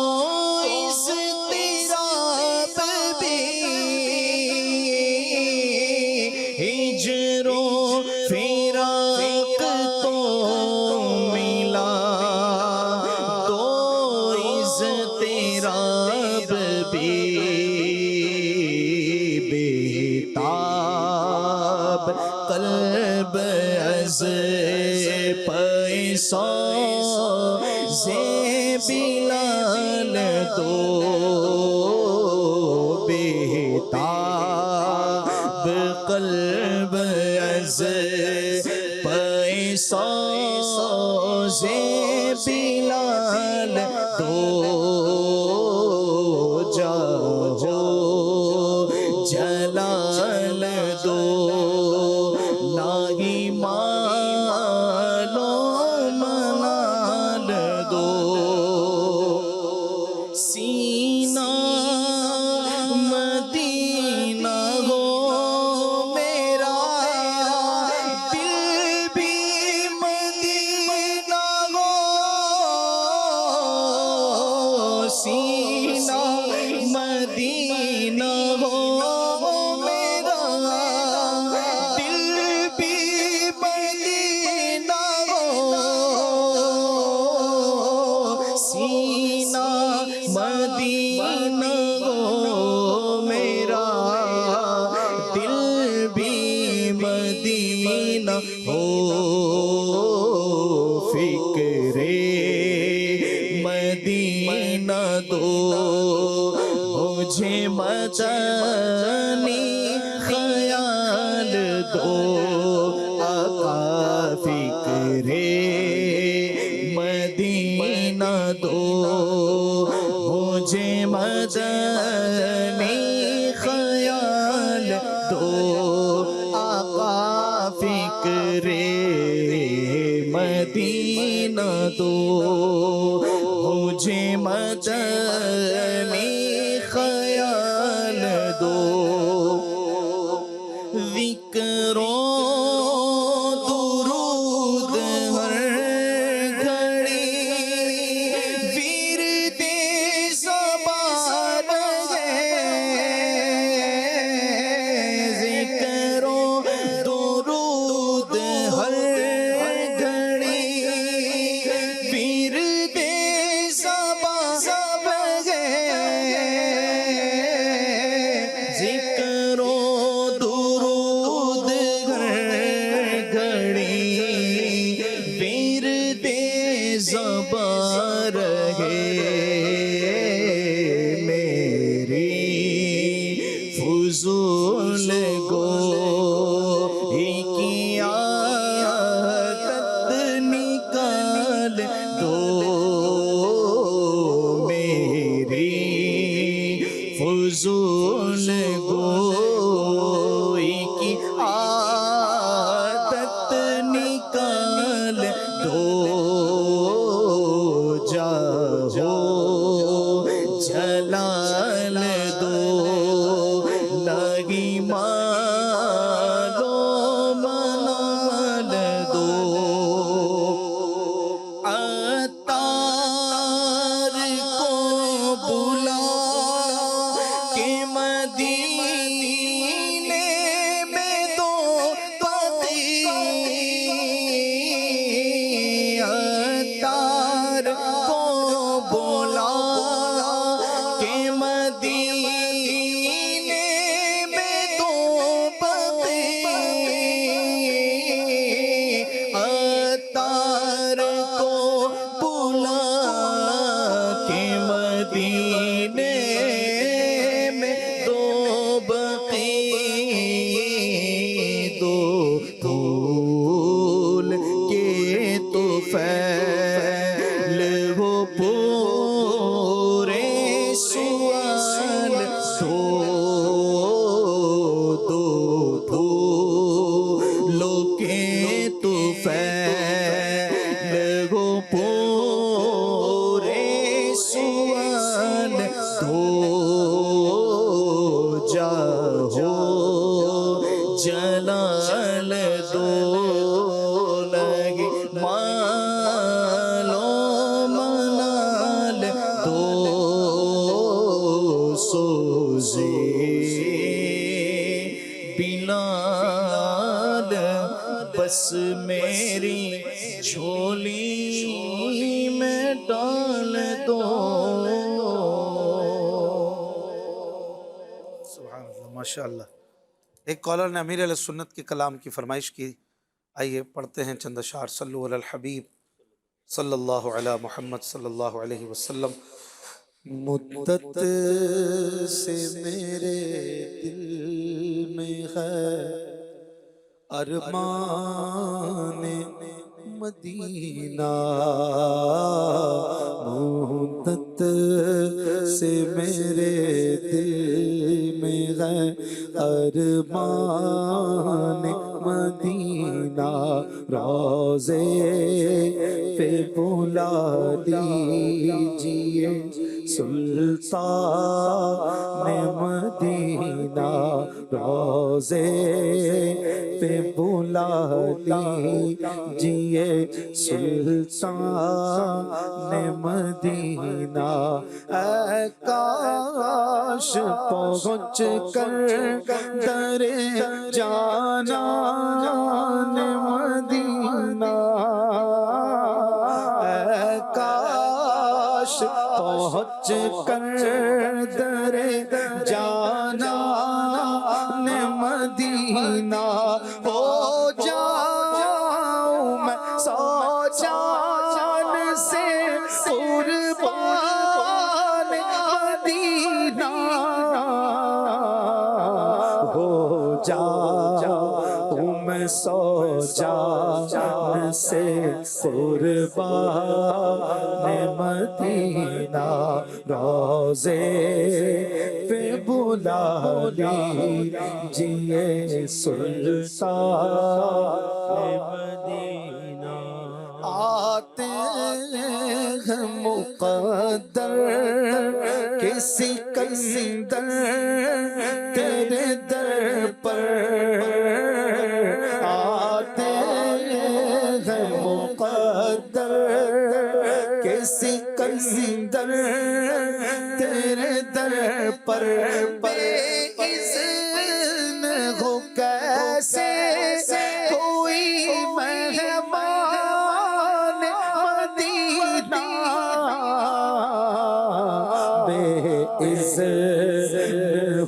[SPEAKER 3] اضطراب بھی ہجرو فراق تو ملا دو اضطراب بھی بےتاب قلب از پیسہ سے بلال دو بےتاب قلب از پیسہ سے بلال دو جاہو جلال دو نہیں مالو منال دو سینہ مدینہ ہو میرا دل بھی مدینہ ہو سینہ مدینہ ہو میرا دل بھی مدینہ ہو سینہ مدینہ ہو میرا دل بھی مدینہ ہو فکر مدینہ دو مجھے مدنی خیال دو آقا فکر مدینہ دو مجھے مدنی خیال دو آقا فکر مدینہ دو مجھے مدنی خیال دو ذکر و درود ہر گھڑی ورد زبان ہے ذکر و درود ہر گھڑی ورد زبان ہے بلا کے مدینے میں تو بقی عطار کو بلا کے مدینے میں تو بقی دو پھول کے تو فیل ہو پورے سوال دو پھولوں کے تو فیل ہو پورے سوال دو جاؤ جلال دو لگے مالو منال دو سوزے بلال بس میری جھولی میں ڈال دو.
[SPEAKER 2] سبحان اللہ، ماشاء اللہ. ایک کالر نے امیر علیہ سنت کے کلام کی فرمائش کی. آئیے پڑھتے ہیں چند اشعار. صلو علی الحبیب صلی اللہ علی محمد صلی اللہ علیہ وسلم.
[SPEAKER 1] مدت سے میرے دل میں ہے ارمان مدینہ، مدت سے میرے دل میں ہے ارمان مدینہ، روضے پہ بلا دیجئے سلطان مدینہ، روضے پہ بلا دیجئے سلطان مدینہ. اے کاش پہنچ کر در جانان مدینہ، اے کاش پہنچ کر در جانان مدینہ ہو جاؤں میں سو جان سے قربان مدینہ، ہو جاؤں میں سو جان سے قربان مدینہ، روضے پہ بلا لیجئے سلطان مدینہ. آتے ہیں مقدر کے سکندر تیرے در پر، آتے ہیں مقدر کے سکندر تیرے در پر، بے اذن ہو کیسے کوئی مہمان مدینہ، بے اذن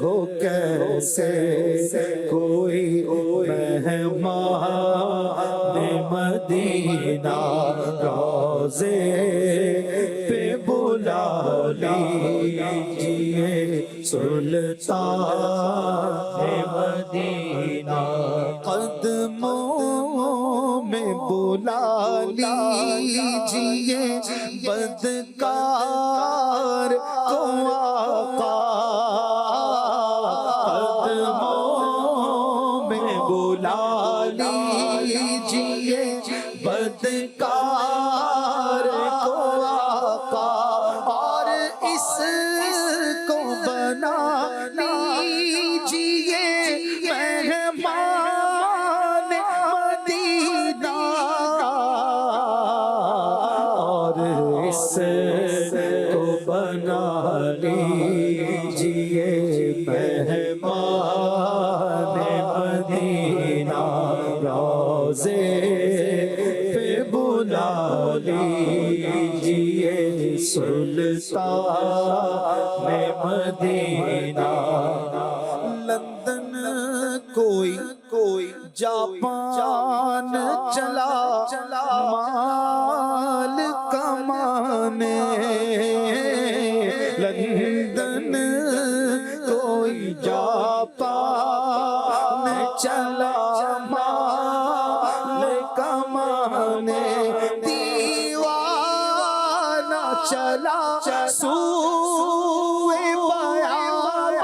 [SPEAKER 1] ہو کیسے کوئی مہمان مدینہ، روضے پہ بلا لیجئے سلطان مدینہ، قدموں میں بلا لیجئے بدکار کو آقا، قدموں میں بلا لیجئے بدکار کو آقا، اور اس کو بنا لیجئے مہمان مدینہ، اور اس کو بنا لیجئے مہمان مدینہ، روضے پہ بلا لیجئے
[SPEAKER 3] سلطان مدینہ
[SPEAKER 2] لندن کوئی جاپان چلا مال کمانے لندن کوئی جاپان چلا مال کمانے دیوانہ چلا سوئے بیابان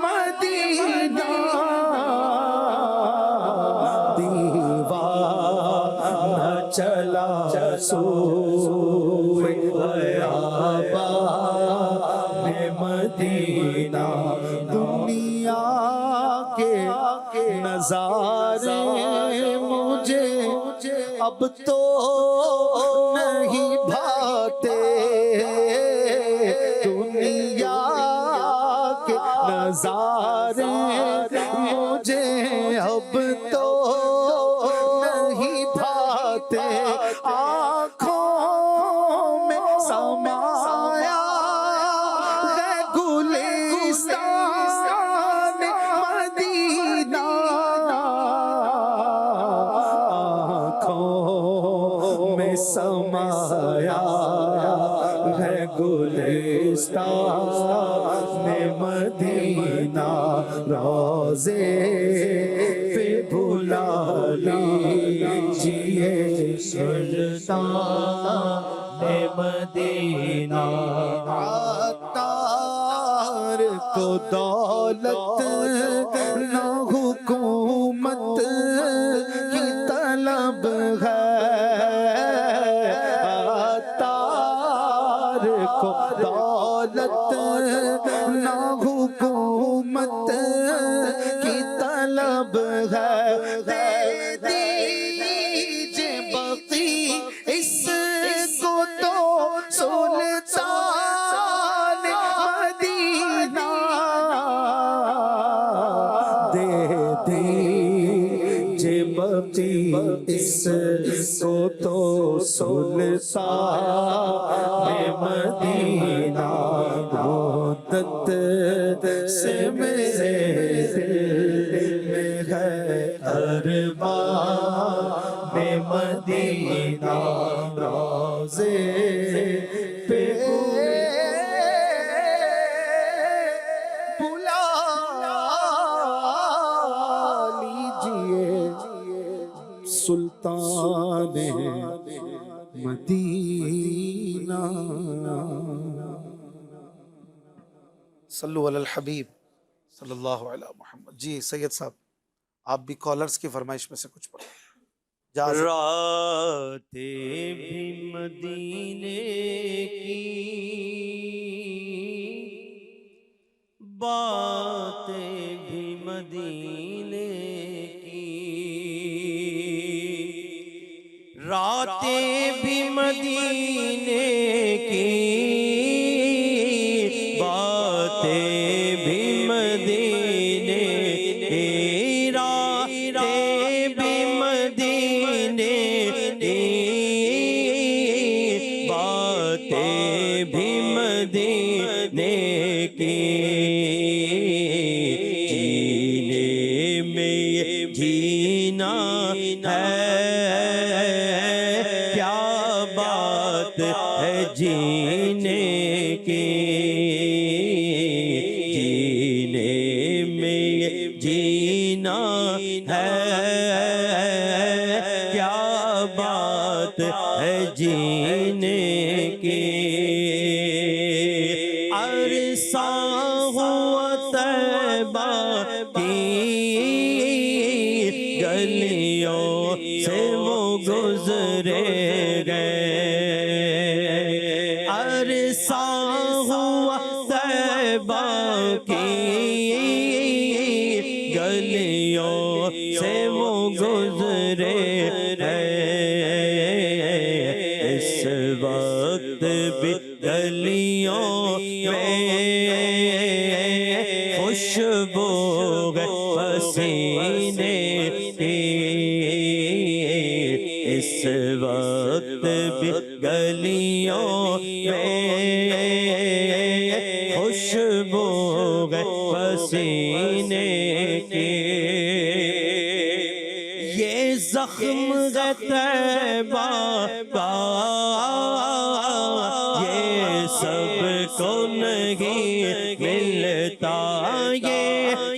[SPEAKER 2] مدینہ دیوانہ چلا سوئے بیابان مدینہ دنیا کے نظارے مجھے اب تو نہیں بھاتے دنیا کے نظارے مجھے اب تو نہیں بھاتے آنکھوں میں سمایا ہے گلستان مدینہ آنکھوں میں سمایا ہے گلستان مدینہ روضے پہ بھلا لیجئے سلطان مدینہ عطار کو دولت نہ حکومت کی طلب ہے عطار کو دولت نہ حکومت کی طلب ہے دے دیجئے بقی اس کو تو سلطان مدینہ دے دیجئے بقی اس کو تو سلطان مدینہ مدت سے میرے دل میں ہے ارمان مدینہ روضے پہ بلا لیجئے سلطان مدینہ صلو علی الحبیب صلی اللہ علی محمد جی سید صاحب آپ بھی کالرز کی فرمائش میں سے کچھ پڑھیں
[SPEAKER 13] راتیں بھی مدینے کی باتیں بھی مدینے کی راتیں بھی مدینے کی باتیں بھی مدینے کی راتیں بھی مدینے کی باتیں بھی مدینے کی جینے میں یہ جینا ہے کیا بات ہے جینے کی جینے میں یہ جینا ہے کیا بات ہے جینے کی عرصہ ہوا طیبہ کی گلیوں سے وہ گزرے گئے عرصہ ہوا طیبہ کی گلیوں سے وہ گزرے اس وقت بھی گلیوں میں خوشبو ہے پسینے کی اس وقت بھی گلیوں میں خوشبو ہے پسینے کی، یہ زخم ہے طیبہ کا، یہ سب کو نہیں ملتا، یہ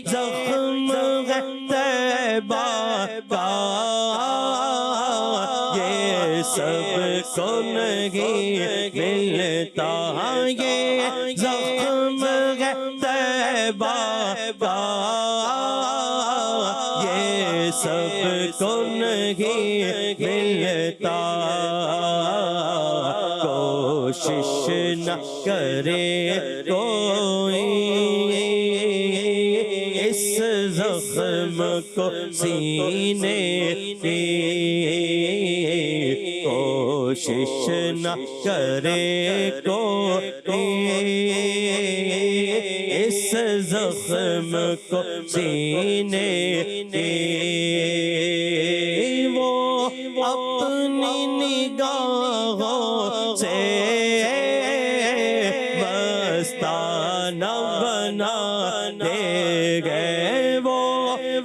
[SPEAKER 13] زخم ہے طیبہ کا، یہ سب کو نہیں ملتا، یہ زخم ہے طیبہ کا، یہ سب کو نہیں ملتا، کوشش نہ کرے کوئی اس زخم کو سینے کی، کوشش نہ کرے کوئی اس زخم کو سینے کی، وہ اپنی نگاہوں سے مستانہ بنا دے گئے، وہ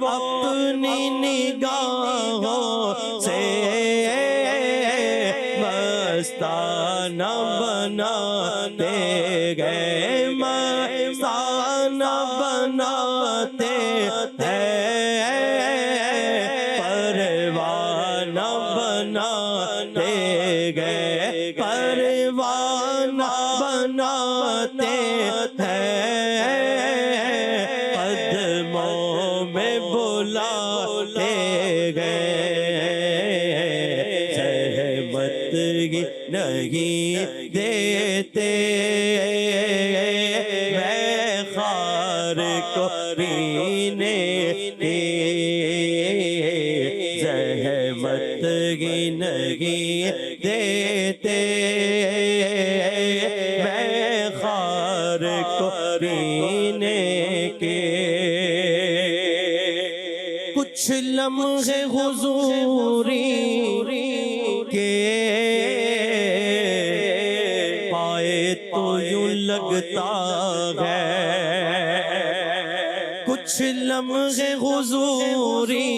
[SPEAKER 13] اپنی نگاہوں سے مستانہ بنا دے گئے، مستانہ بناتے ہیں، پروانہ بنا دے گئے، پروانہ بناتے ہیں، قدموں میں بلاتے گئے، زحمت ہی نہیں دیتے میں خار کو پینے کی، زحمت ہی نہیں دیتے میں خار کو پینے کی، کچھ لمحے حضوری کے پائے تو یوں لگتا ہے، کچھ لمحے حضوری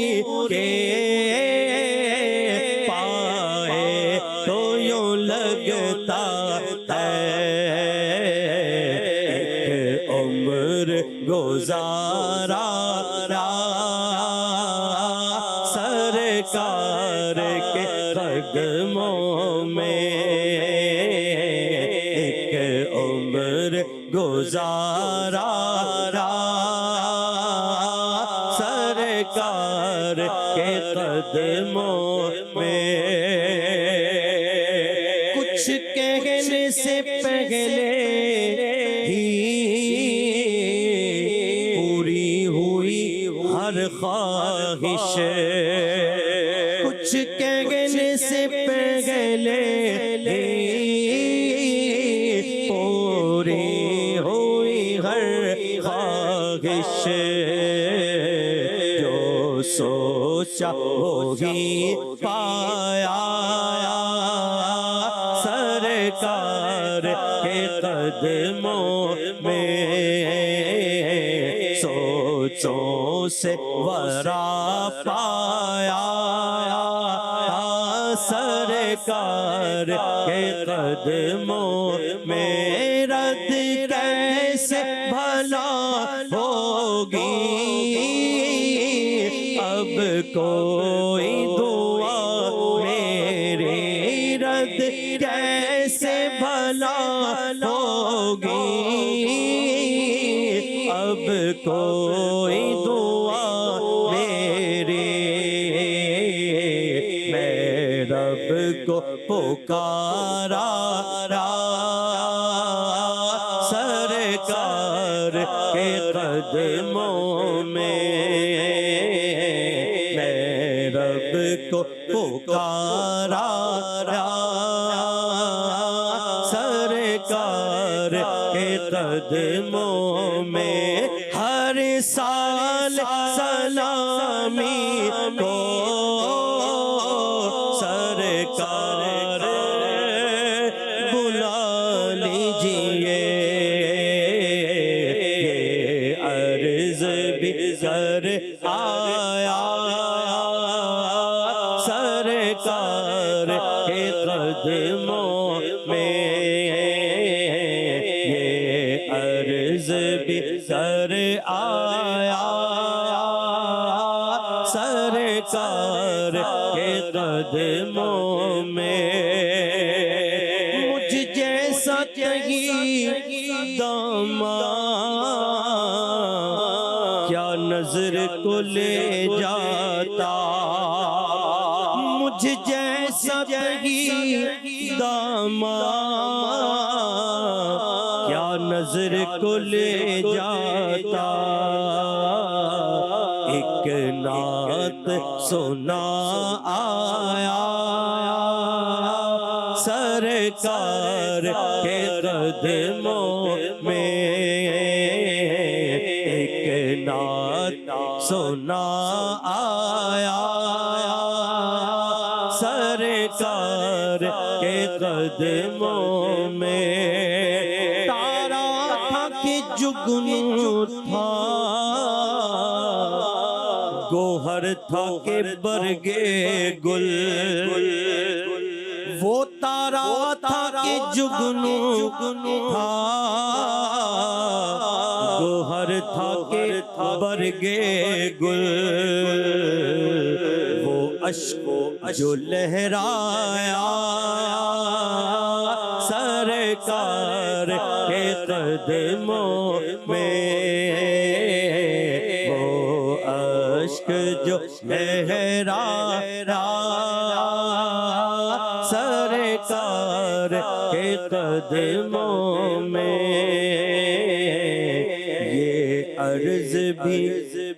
[SPEAKER 13] کے پائے تو یوں لگتا ہے، ایک عمر گزارا سرکار کے قدموں میں، ایک عمر گزارا سرکار کے قدموں میں، کچھ کہنے سے پہلے ہی پوری ہوئی ہر خواہش، کچھ کہنے سے پہلے ہی پوری ہوئی ہر خواہش، جو سوچا وہی پایا سرکار کے قدموں میں، سوچوں سے ورا پایا سرکار کے قدموں میں، رد کیسے بھلا ہوگی اب کوئی دعا میری، رد کیسے بھلا ہوگی اب کوئی دعا میری، میں رب کو پکارا سرکار کے قدموں میں، میں رب کو پکارا سرکار کے قدموں میں، ہر سال سلامی کو سرکار بلا زر آیا سرکار کے قدموں میں، یہ عرض بھی سر آیا سرکار کے قدموں میں، مجھ جیسا کہیں داماد کیا نظر کو لے جاتا، مجھ جیسا کہیں داماد کیا نظر کو لے جاتا، ایک نعت سنا آیا سرکار کے قدموں میں، ایک نعت سنا آیا سرکار کے قدموں میں، تارا تھا کہ جگنو تھا، گوہر تھا کہ برگے گل، وہ تارا تھا کہ جگنو تھا، گوہر تھا کہ برگے گل، وہ اشک جو لہرایا سرکار کے قدموں میں، وہ اشک جو لہرایا سرکار کے قدموں میں، یہ عرض بھی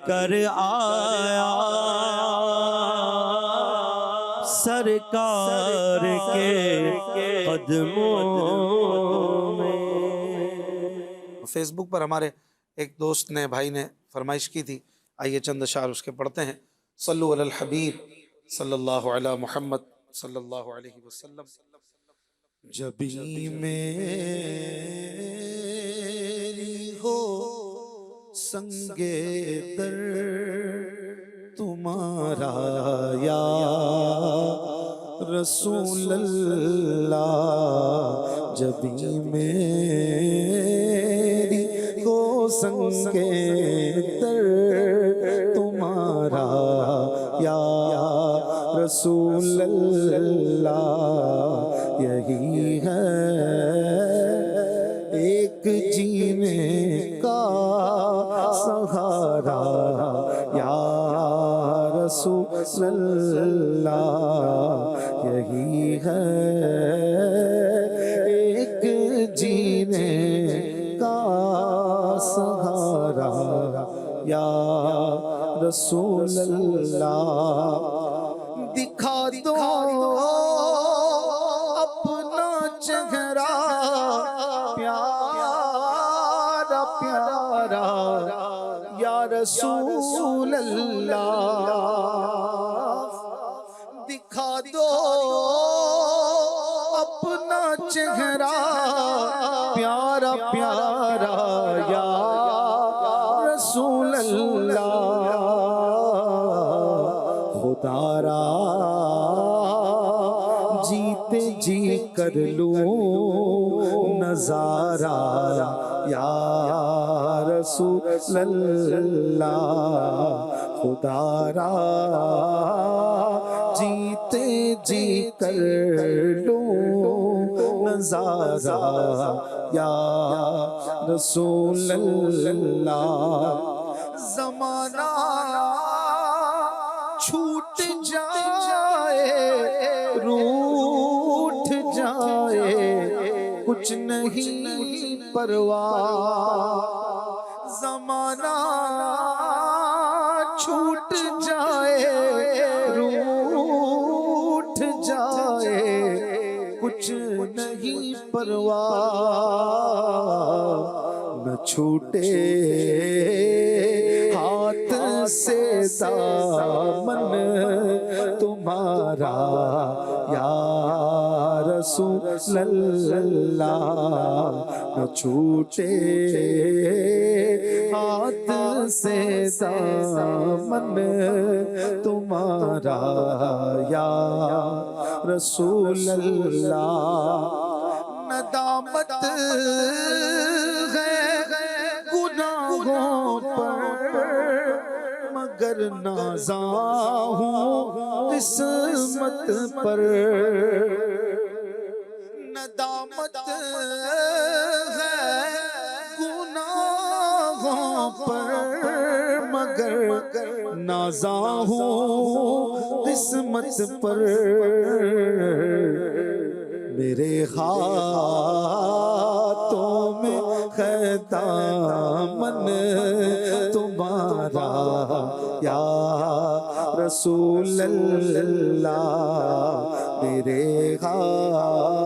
[SPEAKER 13] کر آیا سرکار کے قدموں میں۔
[SPEAKER 2] فیس بک پر ہمارے ایک دوست نے بھائی نے فرمائش کی تھی، آئیے چند اشعار اس کے پڑھتے ہیں۔ صلو علی الحبیب صلی اللہ علی محمد صلی اللہ علیہ وسلم۔
[SPEAKER 1] جبھی میری ہو سنگے در تمہارا یا رسول اللہ، جبھی میری ہو سنگے در تمہارا یا رسول اللہ، یہی ہے ایک جینے کا سہارا یا رسول اللہ، یہی ہے ایک جینے کا سہارا یا رسول اللہ، دکھا دو اپنا چہرہ پیارا پیارا یا رسول اللہ، دکھا دو اپنا چہرہ پیارا پیارا یا رسول اللہ، خدا را جیتے جی کر لوں نظارہ یا رسول اللہ، خدا را جیتے جی کر لوں نظارہ یا رسول اللہ، زمانہ چھوٹ جائے روٹھ جائے کچھ نہیں پرواہ، زمانہ چھوٹ جائے روٹھ جائے کچھ نہیں پرواہ، نہ چھوٹے ہاتھ
[SPEAKER 2] سے دامن تمہارا یا رسول اللہ، نہ چھوٹے ہاتھ سے دامن تمہارا یا رسول اللہ۔ ندامت ہے گناہوں پر مگر نازاں ہوں قسمت پر، ندامت ہے گناہوں پر مگر نازاں ہوں قسمت پر، میرے ہاتھوں میں ہے دامن تمہارا یا رسول اللہ، میرے ہاتھوں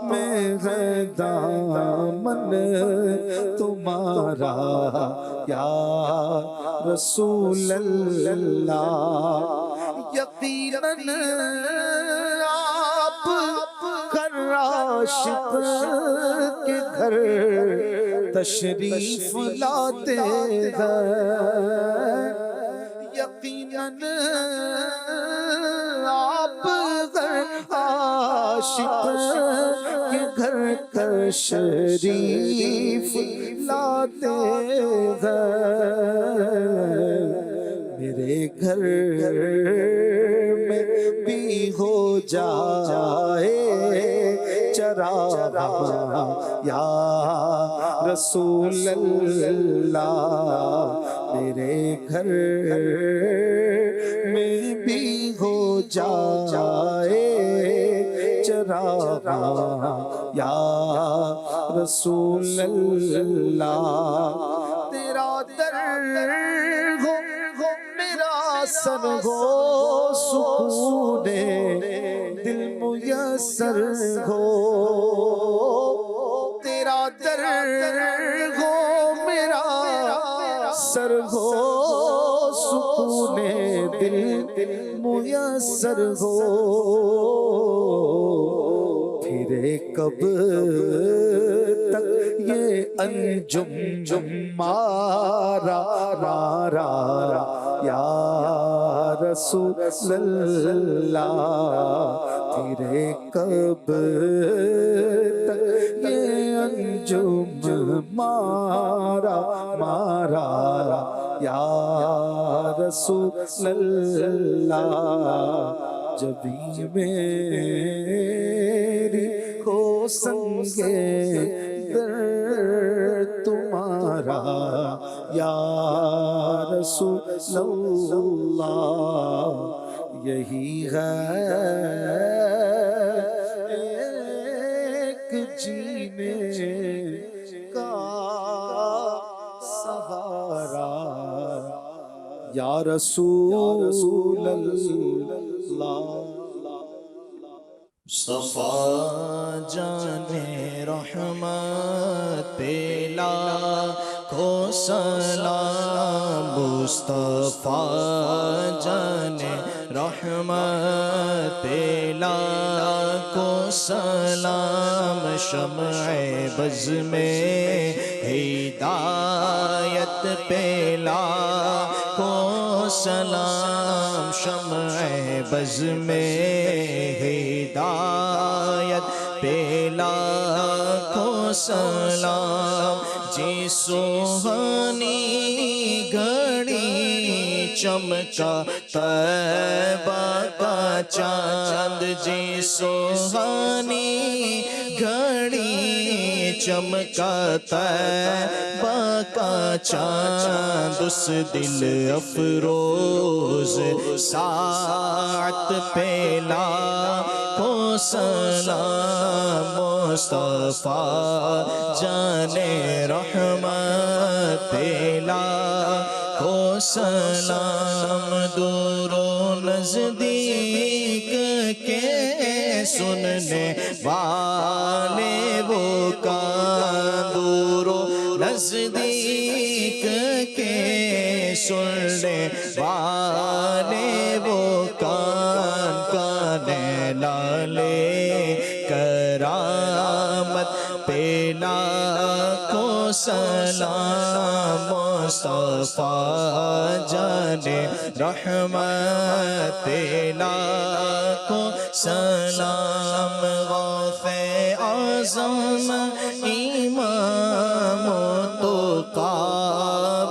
[SPEAKER 2] میں ہے دامن تمہارا یا رسول اللہ۔ یقیناً عاشق کے گھر تشریف لاتے ہیں، یقیناً آپ عاشق کے گھر تشریف لاتے ہیں، میرے گھر میں بھی ہو جائے چراغ یا رسول اللہ، میرے گھر میں بھی ہو جائے چراغ یا رسول اللہ، تیرا در ہو میرا سر ہو سکون دل میسر ہو، تیرا در ہو میرا سر ہو سکون دل میسر ہو، پھرے کب تک یہ انجم مارا یا رسول اللہ، پھرے کب تک یہ انجم مارا یا رسول اللہ، جبھی میری ہو سنگے در تمہارا یا رسول اللہ، یہی ہے ایک جینے کا سہارا یا رسول اللہ۔
[SPEAKER 3] مصطفیٰ جانے رحمت لاکھوں سلام، مصطفیٰ جانے رحمت لاکھوں سلام، شمع بز میں ہدایت پہ لاکھوں سلام، شمع بز میں ہدایت پہ لاکھوں سلام، جی سوہنی گھڑی چمکا طیبہ کا چاند، جی سوہنی گھڑی چمکا طیبہ کا چاند، اس دل افروز ساعت پہ لاکھوں سلام، مصطفیٰ جانے رحمت پہ لاکھوں سلام، دور و نزدیک کے سننے والے وہ کان، دور و نزدیک کے قیامت پہ لاکھوں سلام مصطفیٰ جان رحمت پہ لاکھوں سلام غوث اعظم امام تقی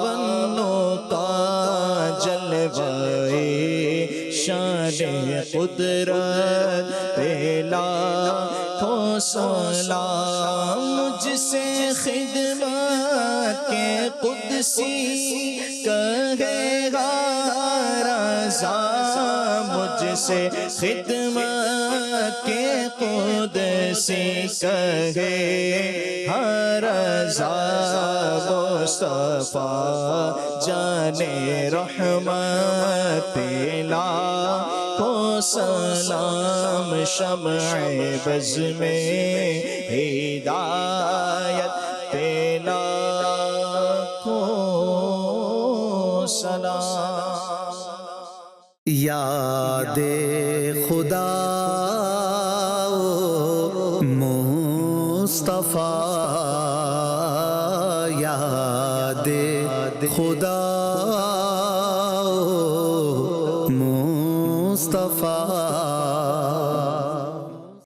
[SPEAKER 3] والنقی جلوہ شان قدرت پہ لاکھوں سلام مجھ سے خدمت کے قدسی کہے گا رضا مجھ سے خدمت کے قدسی کہے ہر رضا مصطفیٰ جان رحمت پہ لاکھوں سلام شمع بز میں ہدایت پہ لاکھوں سلام
[SPEAKER 13] یاد خدا مصطفیٰ یاد خدا مصطفیٰ